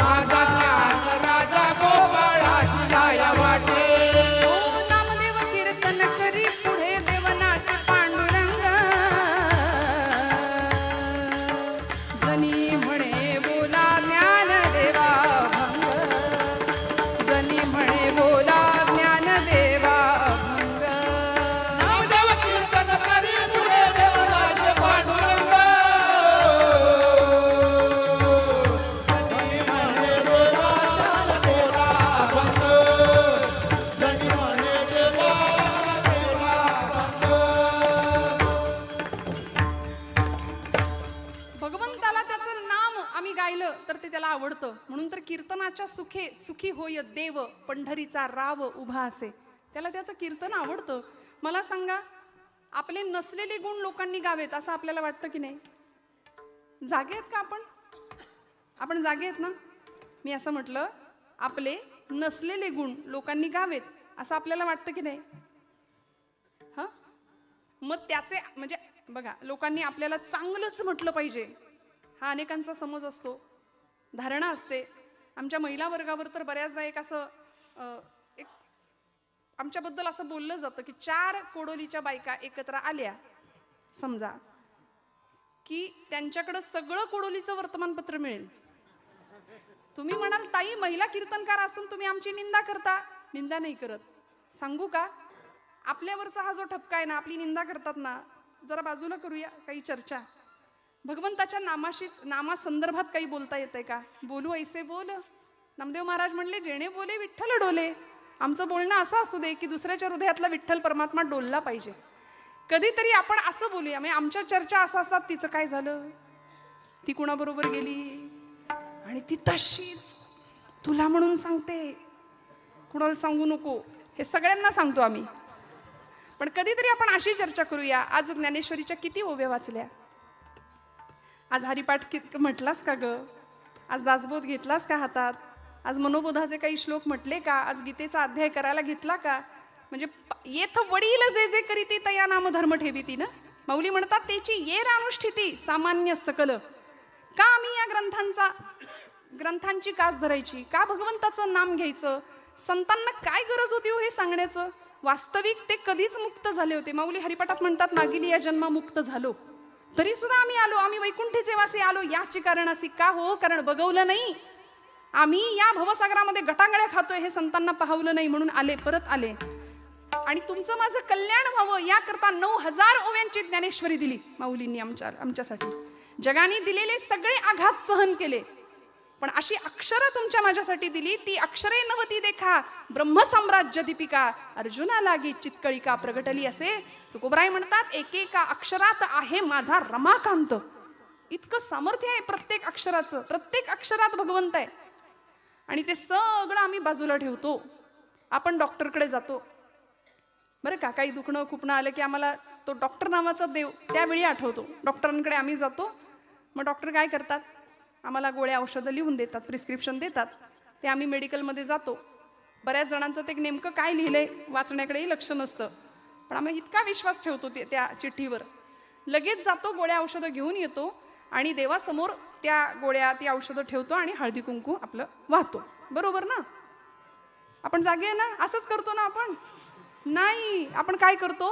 माझा ज्ञान राजा गोपाळासी लाया वाटे. ओ नामदेव कीर्तन करी पुढे देवनाचे पांडुरंग, जनी म्हणे बोला ज्ञान देवा भंग, जनी म्हणे बोला ज्ञान देवा भंग. नामदेव कीर्तन करी पुढे देवनाचे पांडुरंग, जनी म्हणे देवा बोला भंग, जनी म्हणे देवा भगवंताला त्याचं नाम आम्ही गायलं तर ते त्याला आवडतं. म्हणून तर कीर्तनाच्या सुखी होय देव, पंढरीचा राव उभा असे. त्याला त्याचं कीर्तन आवडतं. मला सांगा, आपले नसलेले गुण लोकांनी गावेत असं आपल्याला वाटतं की नाही? जागे आहेत का आपण जागे आहेत ना? मी असं म्हटलं, आपले नसलेले गुण लोकांनी गावेत असं आपल्याला वाटतं की नाही? हा, मग त्याचे म्हणजे बघा, लोकांनी आपल्याला चांगलंच म्हटलं पाहिजे हा अनेकांचा समज असतो, धारणा असते. आमच्या महिला वर्गावर तर बऱ्याचदा एक आमच्याबद्दल असं बोललं जातं की 4 कोडोलीच्या बायका एकत्र आल्या समजा की त्यांच्याकडं सगळं कोडोलीचं वर्तमानपत्र मिळेल. तुम्ही म्हणाल ताई महिला कीर्तनकार असून तुम्ही आमची निंदा करता. निंदा नाही करत. सांगू का, आपल्यावरचा हा जो ठपका आहे ना, आपली निंदा करतात ना, जरा बाजूला करूया, काही चर्चा. भगवंताच्या नामासंदर्भात काही बोलता येतंय का? बोलू ऐसे बोल. नामदेव महाराज म्हणले, जेणे बोले विठ्ठल डोले. आमचं बोलणं असं असू दे की दुसऱ्याच्या हृदयातला विठ्ठल परमात्मा डोलला पाहिजे. कधीतरी आपण असं बोलूया. म्हणजे आमच्या चर्चा असं असतात, तिचं काय झालं, ती कुणाबरोबर गेली, आणि ती तशीच तुला म्हणून सांगते, कुणाला सांगू नको, हे सगळ्यांना सांगतो आम्ही. पण कधीतरी आपण अशी चर्चा करूया. आज ज्ञानेश्वरीच्या किती ओव्या वाचल्या? आज हरिपाठ म्हटलास का ग? आज दासबोध घेतलास का हातात? आज मनोबोधाचे काही श्लोक म्हटले का? आज गीतेचा अध्याय करायला घेतला का? म्हणजे येथ वडील जे जे करीती तया नाम धर्म ठेवीती ना. माऊली म्हणतात, त्याची ये अनुष्ठिती सामान्य सकल. का आम्ही या ग्रंथांची कास धरायची? का भगवंताचं नाम घ्यायचं? संतांना काय गरज होती हो हे सांगण्याचं? वास्तविक ते कधीच मुक्त झाले होते. माऊली हरिपाठात म्हणतात, मागील या जन्मा मुक्त झालो तरी सुद्धा आम्ही आलो, आम्ही वैकुंठीचे वासी आलो. याची कारण अशी का हो? कारण बघवलं नाही आम्ही या भवसागरामध्ये गटांगळ्या खातोय हे संतांना पाहवलं नाही, म्हणून आले, परत आले. आणि तुमचं माझं कल्याण व्हावं याकरता 9000 ओव्यांची ज्ञानेश्वरी दिली माऊलींनी आमच्यासाठी. जगाने दिलेले सगळे आघात सहन केले, पण अशी अक्षरं तुमच्या माझ्यासाठी दिली. ती अक्षरे नवती देखा ब्रह्मसाम्राज्य दीपिका, अर्जुना लागी चितकळिका प्रगटली असे तुकोबराय म्हणतात. एकेका अक्षरात आहे माझा रमाकांत. इतकं सामर्थ्य आहे प्रत्येक अक्षराचं. प्रत्येक अक्षरात भगवंत आहे. आणि ते सगळं आम्ही बाजूला ठेवतो. आपण डॉक्टरकडे जातो बरं का, काही दुखणं खुपणं आलं की आम्हाला तो डॉक्टर नावाचा देव त्यावेळी आठवतो. डॉक्टरांकडे आम्ही जातो. मग डॉक्टर काय करतात, आम्हाला गोळ्या औषधं लिहून देतात, प्रिस्क्रिप्शन देतात. ते आम्ही मेडिकलमध्ये जातो. बऱ्याच जणांचं ते नेमकं काय लिहिलंय वाचण्याकडेही लक्ष नसतं, पण आम्ही इतका विश्वास ठेवतो त्या चिठ्ठीवर. लगेच जातो, गोळ्या औषधं घेऊन येतो आणि देवासमोर त्या गोळ्या ती औषधं ठेवतो आणि हळदी कुंकू आपलं वाहतो. बरोबर ना? आपण जागे आहे ना? असंच करतो ना आपण? नाही, आपण काय करतो,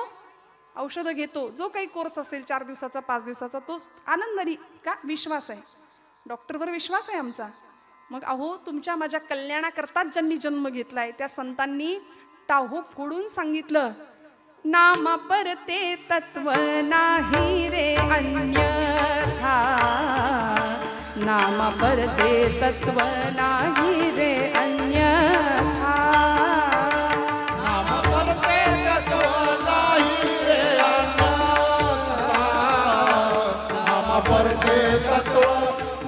औषधं घेतो. जो काही कोर्स असेल 4 दिवसाचा 5 दिवसाचा, तो आनंदाने. का? विश्वास आहे, डॉक्टरवर विश्वास आहे आमचा. मग अहो, तुमच्या माझ्या कल्याणाकरताच ज्यांनी जन्म घेतलाय त्या संतांनी टाहो फोडून सांगितलं, नामा परते तत्व नाही रे अन्यथा, नामा परते तत्व नाही रे अन्यथा. नाम परते तत्व नाही रे अन्यथा, नाम परते तत्व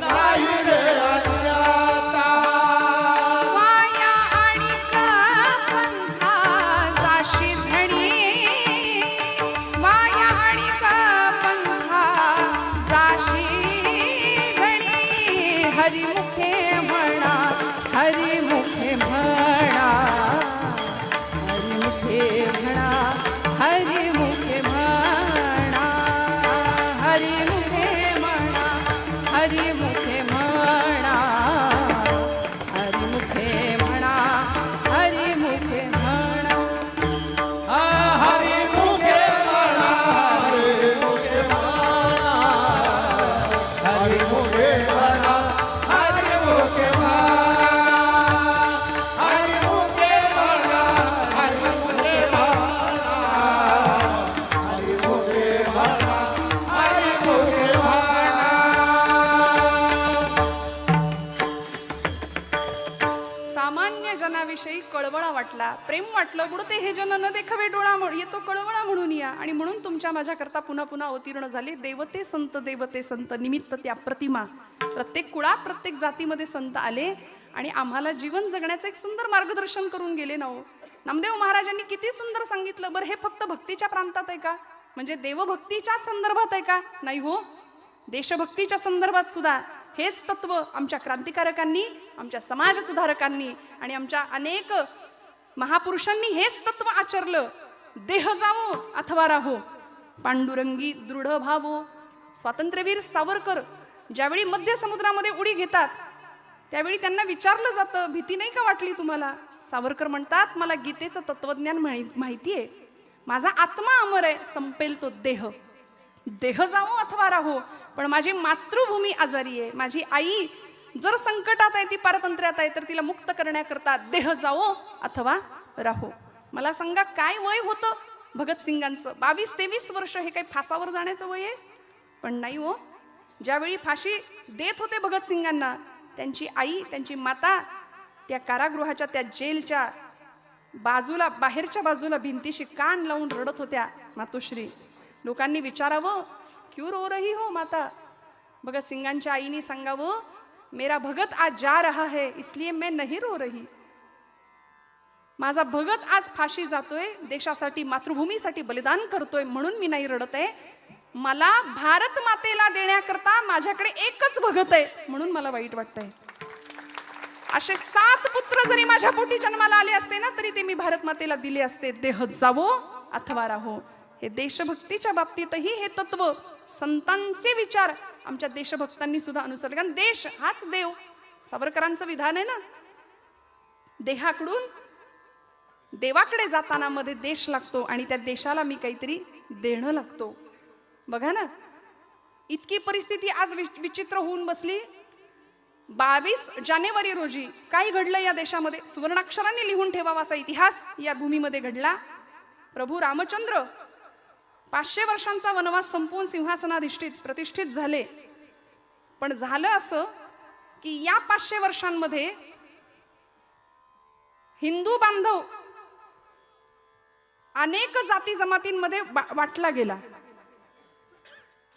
नाही रे अन्यथा. वाया आणि पंथा जाशी झणी, वाया आणि पंथा जाशी झणी. हरिमुखे म्हणा, हरिमुखे म्हणा, हरिमुखे म्हणा, हरिमुखे म्हणा, हरिमुखे म्हणा, हरिमुखे म्हणा, हरिमुखे म्हणा, हरिमुखे म्हणा. हरी मुखे म्हणा, हरिमुखे म्हणा, हरिमुखे म्हणा, हरी मुखे म्हणा, हरी मुखे म्हणा, हरिमुखे म्हणा, हरिमुखे म्हणा, हरी मुखे म्हणा. सामान्य जनाविषयी कळवळा वाटला, प्रेम वाटलं, गुडते हे जन न देखावे डोळा येतो कळवळा म्हणून या. आणि म्हणून तुमच्या माझ्याकरता पुन्हा पुन्हा अवतीर्ण झाले देवते संत निमित्त त्या प्रतिमा. प्रत्येक कुळात प्रत्येक जातीमध्ये संत आले आणि आम्हाला जीवन जगण्याचं एक सुंदर मार्गदर्शन करून गेले ना हो. नामदेव महाराजांनी किती सुंदर सांगितलं. बरं हे फक्त भक्तीच्या प्रांतात आहे का, म्हणजे देवभक्तीच्या संदर्भात आहे का? नाही हो, देशभक्तीच्या संदर्भात सुद्धा हेच तत्व आमच्या क्रांतिकारकांनी, आमच्या समाज सुधारकांनी आणि आमच्या अनेक महापुरुषांनी हेच तत्व आचरलं. देह जावो अथवा राहो, पांडुरंगी दृढ भावो. स्वातंत्र्यवीर सावरकर ज्यावेळी मध्य समुद्रामध्ये उडी घेतात त्यावेळी त्यांना विचारलं जातं, भीती नाही का वाटली तुम्हाला? सावरकर म्हणतात, मला गीतेचं तत्वज्ञान माहिती आहे, माझा आत्मा अमर आहे, संपेल तो देह, देह जावो अथवा राहो, पण माझी मातृभूमी आजारी आहे, माझी आई जर संकटात आहे, ती पारतंत्र्यात आहे, तर तिला मुक्त करण्याकरता देह जावो अथवा राहो. मला सांगा काय वय होतं भगतसिंगांचं? 22-23 वर्ष. हे काही फासावर जाण्याचं वय आहे? पण नाही हो. ज्यावेळी फाशी देत होते भगतसिंगांना, त्यांची आई, त्यांची माता त्या कारागृहाच्या, त्या जेलच्या बाजूला, बाहेरच्या बाजूला भिंतीशी कान लावून रडत होत्या. मातोश्री, लोकांनी विचारावं, क्यों रो रही हो माता? भगतसिंगांच्या आईने सांगावं, मेरा भगत आज जा रहा है इसलिए मैं नहीं रो रही. माझा भगत आज फाशी जातोय, देशासाठी, मातृभूमीसाठी बलिदान करतोय, म्हणून मी नाही रडत आहे. मला भारत मातेला देण्याकरता माझ्याकडे एकच भगत आहे, म्हणून मला वाईट वाटतंय. असे 7 पुत्र जरी माझ्या पोटी जन्माला आले असते ना, तरी ते मी भारत मातेला दिले असते. देह जावो अथवा राहो. हे देशभक्तीच्या बाबतीतही हे तत्व, संतांचे विचार आमच्या देशभक्तांनी सुद्धा अनुसरले. कारण देश हाच देव. सावरकरांचं विधान आहे ना, देहाकडून देवाकडे जाताना मध्ये देश लागतो आणि त्या देशाला मी काहीतरी देणं लागतो. बघा ना, इतकी परिस्थिती आज विचित्र होऊन बसली. 22 जानेवारी रोजी काय घडलं या देशामध्ये? सुवर्णाक्षरांनी लिहून ठेवावा असा इतिहास या भूमीमध्ये घडला. प्रभू रामचंद्र 500 वर्षांचा वनवास संपवून सिंहासनाधिष्ठित प्रतिष्ठित झाले. पण झालं असं की या 500 वर्षांमध्ये हिंदू बांधव अनेक जाती जमातींमध्ये वाटला गेला.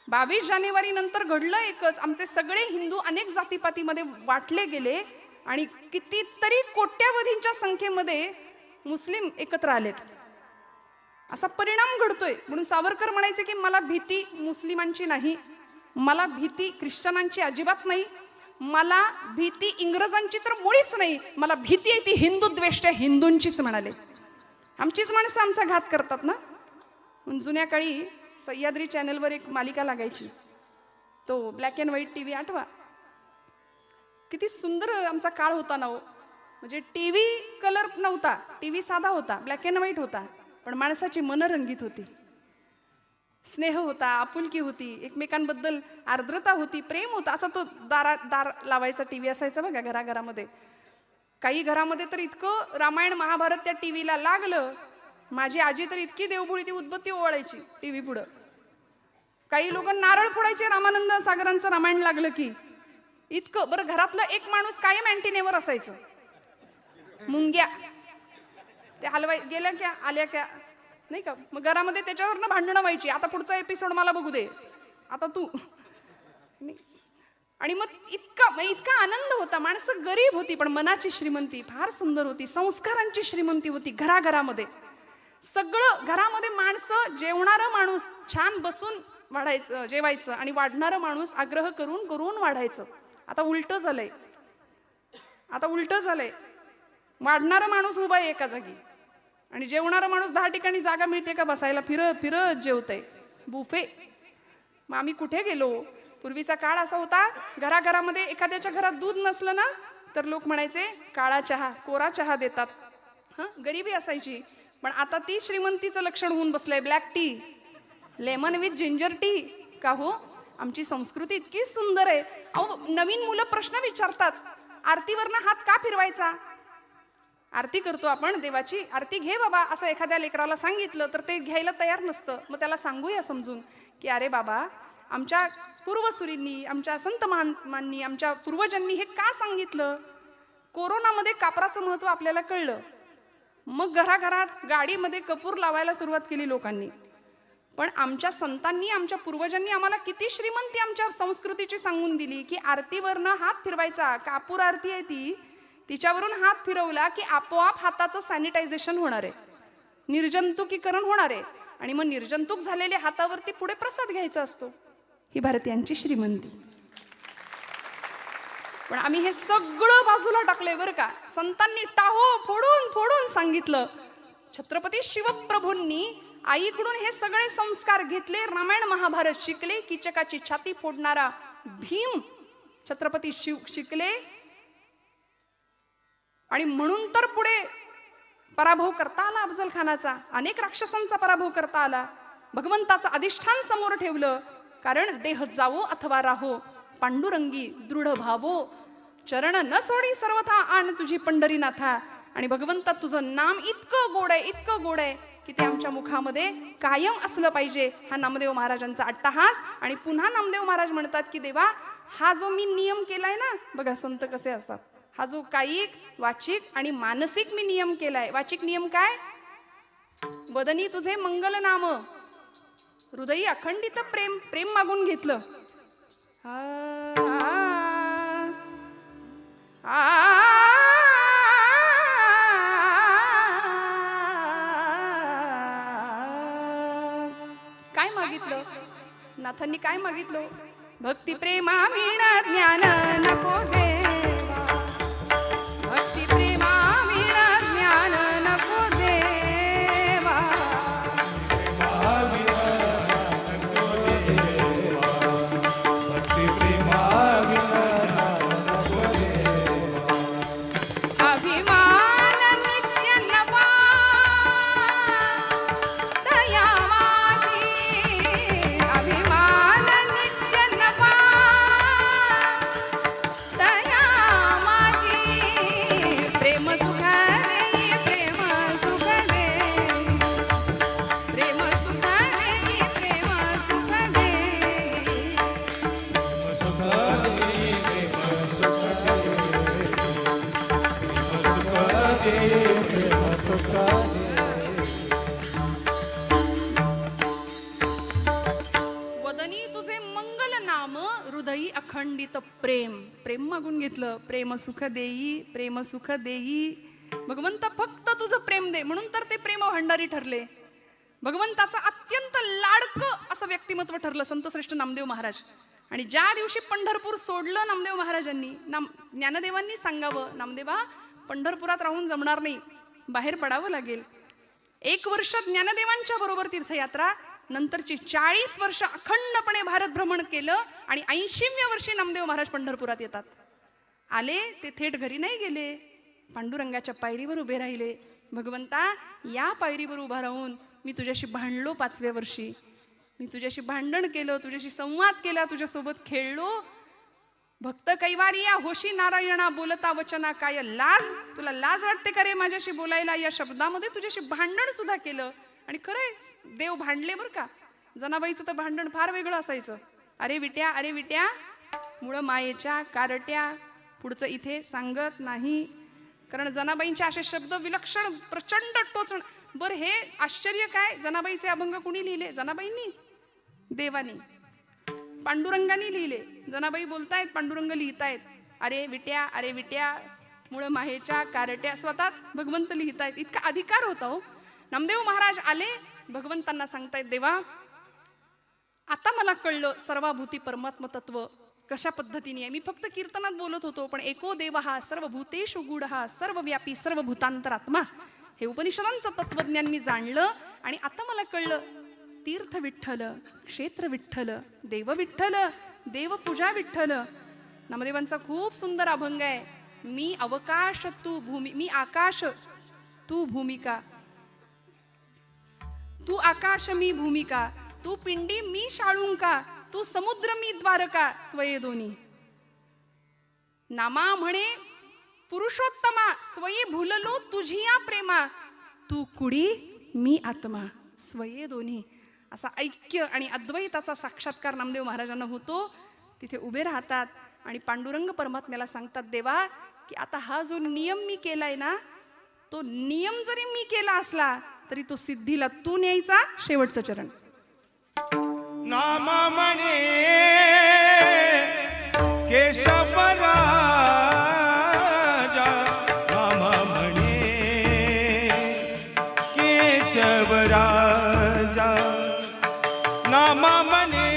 22 जानेवारी नंतर घडलं एकच, आमचे सगळे हिंदू अनेक जातीपातीमध्ये वाटले गेले आणि कितीतरी कोट्यावधींच्या संख्येमध्ये मुस्लिम एकत्र आलेत. असा परिणाम घडतोय. म्हणून सावरकर म्हणायचे की मला भीती मुस्लिमांची नाही, मला भीती ख्रिश्चनांची अजिबात नाही, मला भीती इंग्रजांची तर मुळीच नाही, मला भीती आहे ती हिंदू द्वेष्ट हिंदूंचीच म्हणाले. आमचीच माणसं आमचा घात करतात ना. जुन्या काळी सह्याद्री चॅनलवर एक मालिका लागायची, तो ब्लॅक अँड व्हाईट टीव्ही, आठवा? किती सुंदर आमचा काळ होता ना हो. म्हणजे टीव्ही कलर नव्हता, टीव्ही साधा होता, ब्लॅक अँड व्हाईट होता, पण माणसाची मन रंगीत होती, स्नेह होता, आपुलकी होती, एकमेकांबद्दल आर्द्रता होती, प्रेम होता. असा तो दार लावायचा टीव्ही असायचा बघा घराघरामध्ये. काही घरामध्ये तर इतकं रामायण महाभारत त्या टीव्हीला लागलं, माझी आजी तर इतकी देवभोळी ती उदबत्ती ओवाळायची टीव्ही पुढं. काही लोक नारळ फोडायचे रामानंद सागरांचं रामायण लागलं की. इतकं बरं, घरातलं एक माणूस कायम अँटिनेवर असायचं, मुंग्या. ते हलवाय गेल्या क्या आल्या क्या नाही का, मग घरामध्ये त्याच्यावरनं भांडणं व्हायची. आता पुढचा एपिसोड मला बघू दे, आता तू. आणि मग इतका आनंद होता. माणसं गरीब होती पण मनाची श्रीमंती फार सुंदर होती, संस्कारांची श्रीमंती होती. घराघरामध्ये सगळं, घरामध्ये माणसं, जेवणारं माणूस छान बसून वाढायचं, जेवायचं, आणि वाढणारं माणूस आग्रह करून करून वाढायचं. आता उलट झालंय, वाढणारा माणूस उभा आहे एका जागी आणि जेवणारा माणूस 10 ठिकाणी जागा मिळते का बसायला, फिरत फिरत जेवतंय. बुफे. मग आम्ही कुठे गेलो. पूर्वीचा काळ असा होता, घराघरामध्ये एखाद्याच्या घरात दूध नसलं ना तर लोक म्हणायचे काळा चहा, कोरा चहा देतात. गरिबी असायची. पण आता ती श्रीमंतीचं लक्षण होऊन बसलंय, black tea, lemon with ginger tea. का हो, आमची संस्कृती इतकी सुंदर आहे. अहो, नवीन मुलं प्रश्न विचारतात, आरतीवरनं हात का फिरवायचा. आरती करतो आपण देवाची, आरती घे बाबा असं एखाद्या लेकराला सांगितलं तर ते घ्यायला तयार नसतं. मग त्याला सांगूया समजून की अरे बाबा, आमच्या पूर्वसुरींनी, आमच्या संत महात्मांनी, आमच्या पूर्वजांनी हे का सांगितलं. कोरोनामध्ये कापराचं महत्व आपल्याला कळलं. मग घराघरात गाडीमध्ये कपूर लावायला सुरुवात केली लोकांनी. पण आमच्या संतांनी, आमच्या पूर्वजांनी आम्हाला किती श्रीमंती आमच्या संस्कृतीची सांगून दिली की आरतीवरनं हात फिरवायचा. कापूर आरती आहे ती, तिच्यावरून हात फिरवला की आपोआप हाताचं सॅनिटायझेशन होणार आहे, निर्जंतुकीकरण होणार आहे. आणि मग निर्जंतुक झालेल्या हातावरती पुढे प्रसाद घ्यायचा असतो. ही भारतीयांची श्रीमंती. पण आम्ही हे सगळं बाजूला टाकलंय बरं का. संतांनी टाहो फोडून फोडून सांगितलं. छत्रपती शिवप्रभूंनी आईकडून हे सगळे संस्कार घेतले, रामायण महाभारत शिकले. कीचकाची छाती फोडणारा भीम छत्रपती शिकले. आणि म्हणून तर पुढे पराभव करता आला अफजल खानाचा, अनेक राक्षसांचा पराभव करता आला. भगवंताचं अधिष्ठान समोर ठेवलं. कारण देह जावो अथवा राहो, पांडुरंगी दृढ भावो, चरण न सोडी सर्वथा आण तुझी पंढरीनाथा. आणि भगवंता तुझं नाम इतकं गोड आहे, इतकं गोड आहे की ते आमच्या मुखामध्ये कायम असलं पाहिजे. हा नामदेव महाराजांचा अट्टहास. आणि पुन्हा नामदेव महाराज म्हणतात की देवा, हा जो मी नियम केलाय ना, बघा संत कसे असतात, हा जो कायिक, वाचिक आणि मानसिक मी नियम केलाय. वाचिक नियम काय, वदनी तुझे मंगल नाम, हृदयी अखंडित प्रेम, प्रेम मागून घेतलं. काय मागितलं नाथांनी, काय मागितलं. भक्ती प्रेमा विना ज्ञान नको देवा, भक्ती प्रेमा विना ज्ञान नको देवा. अभिमान नित्य नवा दया माझी, अभिमान नित्य नवा दया माझी. प्रेम सुख दे, प्रेम सुख दे, प्रेम सुख दे, प्रेम सुख दे. वदनी तुझे मंगल नाम, हृदयी अखंडित प्रेम. प्रेम मागून घेतलं. प्रेम सुख देई, प्रेम सुख देई. भगवंता फक्त तुझं प्रेम दे. म्हणून तर ते प्रेम भंडारी ठरले. भगवंताचं अत्यंत लाडकं असं व्यक्तिमत्व ठरलं संतश्रेष्ठ नामदेव महाराज. आणि ज्या दिवशी पंढरपूर सोडलं नामदेव महाराजांनी, ज्ञानदेवांनी सांगावं, नामदेवा पंढरपुरात राहून जमणार नाही, बाहेर पडावं लागेल. 1 वर्ष ज्ञानदेवांच्या बरोबर तीर्थयात्रा, नंतरची 40 वर्ष अखंडपणे भारत भ्रमण केलं. आणि 80व्या वर्षी नामदेव महाराज पंढरपुरात येतात. आले ते थेट घरी नाही गेले, पांडुरंगाच्या पायरीवर उभे राहिले. भगवंता, या पायरीवर उभा राहून मी तुझ्याशी भांडलो 5व्या वर्षी, मी तुझ्याशी भांडण केलं, तुझ्याशी संवाद केला, तुझ्यासोबत खेळलो. भक्त कैवारिया होशी नारायणा बोलता वचना काय लाज, तुला लाज वाटते का रे माझ्याशी बोलायला? या शब्दामध्ये तुझ्याशी भांडण सुद्धा केलं. आणि खरंय देव भांडले बरं का. जनाबाईचं तर भांडण फार वेगळं असायचं. अरे विट्या मुळं मायेच्या कारट्या. पुढचं इथे सांगत नाही, कारण जनाबाईंचे असे शब्द विलक्षण प्रचंड टोचण. बरं हे आश्चर्य काय, जनाबाईचे अभंग कुणी लिहिले? जनाबाईंनी, देवानी, पांडुरंगानी लिहिले. जनाबाई बोलतायत, पांडुरंग लिहितायत. अरे विट्या मुळं माहेच्या कारट्या. स्वतःच भगवंत लिहितायत. इतका अधिकार होता हो. नामदेव महाराज आले, भगवंतांना सांगतायत, देवा आता मला कळलं सर्वाभूती परमात्म तत्व कशा पद्धतीने आहे. मी फक्त कीर्तनात बोलत होतो, पण एको देव हा सर्वभूतेषु गूढ हा सर्वव्यापी सर्वभूतांतरात्मा. हे उपनिषदांचं तत्वज्ञान मी जाणलं. आणि आता मला कळलं, तीर्थ विठ्ठल, क्षेत्र विठ्ठल, देव विठ्ठल, देवपूजा विठ्ठल. नामदेवांचा खूप सुंदर अभंग आहे. मी अवकाश तू भूमी, मी आकाश तू भूमिका, तू आकाश मी भूमिका, तू पिंडी मी शाळुंका, तू समुद्र मी द्वारका, स्वये दोन्ही. नामा म्हणे पुरुषोत्तमा, स्वये भुललो तुझिया प्रेमा, तू कुडी मी आत्मा, स्वये दोन्ही. असा ऐक्य आणि अद्वैताचा साक्षात्कार नामदेव महाराजांना होतो. तिथे उभे राहतात आणि पांडुरंग परमात्म्याला सांगतात, देवा की आता हा जो नियम मी केलाय ना, तो नियम जरी मी केला असला तरी तो सिद्धीला तू न्यायचा. शेवटचं चरण. नाम म्हणे केशव राजा, नाम म्हणे केशव राजा, नाम म्हणे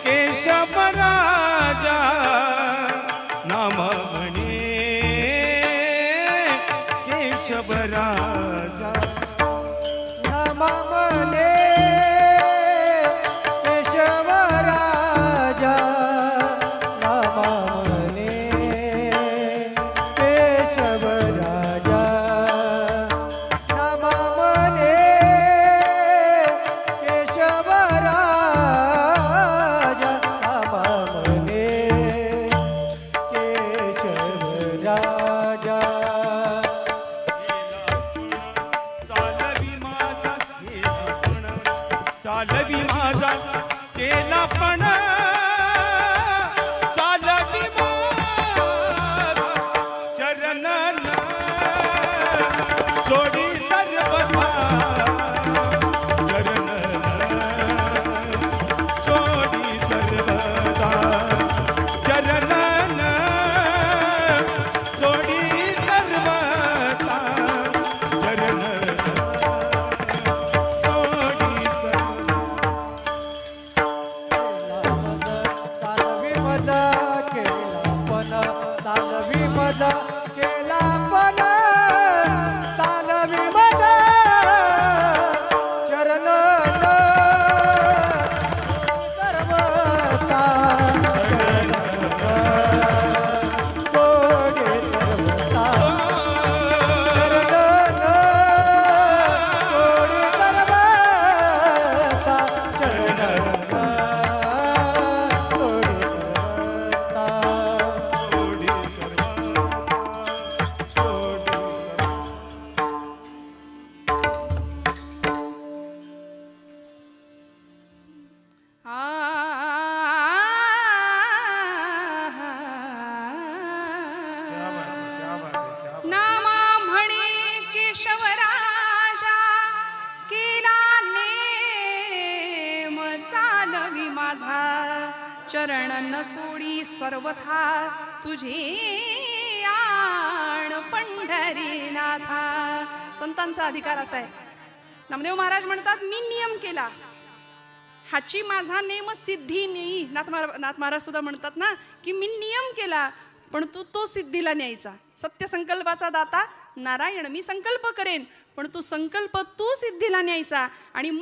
केशव राजा, नाम म्हणे केशव राजा. नाम म्हणे केशव राजा, नाम म्हणे केशव राजा, नाम म्हणे केशव राजा, नाम म्हणे केशव राजा. चालवी माझा केला पण, चालवी माझा चरण सोडी सर्वथा, चरण सोडी सर्वथा, चरण सोडी सर्वथा, चरण तालवी मजा केला पण, तालवी मजा चरण सर्वता, कोडे सर्वता, चरण कोडे सर्वता, चरण नामा म्हणे केशवराजा, केला नेम चालवी माझा, चरण न सोडी सर्वथा, तुझे आण पंढरीनाथा. संतांचा अधिकार असा आहे. नामदेव महाराज म्हणतात, मी नियम केला, हाची माझा नेम सिद्धी नेई. नाथ महाराज सुद्धा म्हणतात ना, की मी नियम केला पण तू तो सिद्धीला न्यायचा. सत्य संकल्पाचा दाता नारायण, मी संकल्प करेन पण तू संकल्प तू सिद्धीला न्यायचा. आणि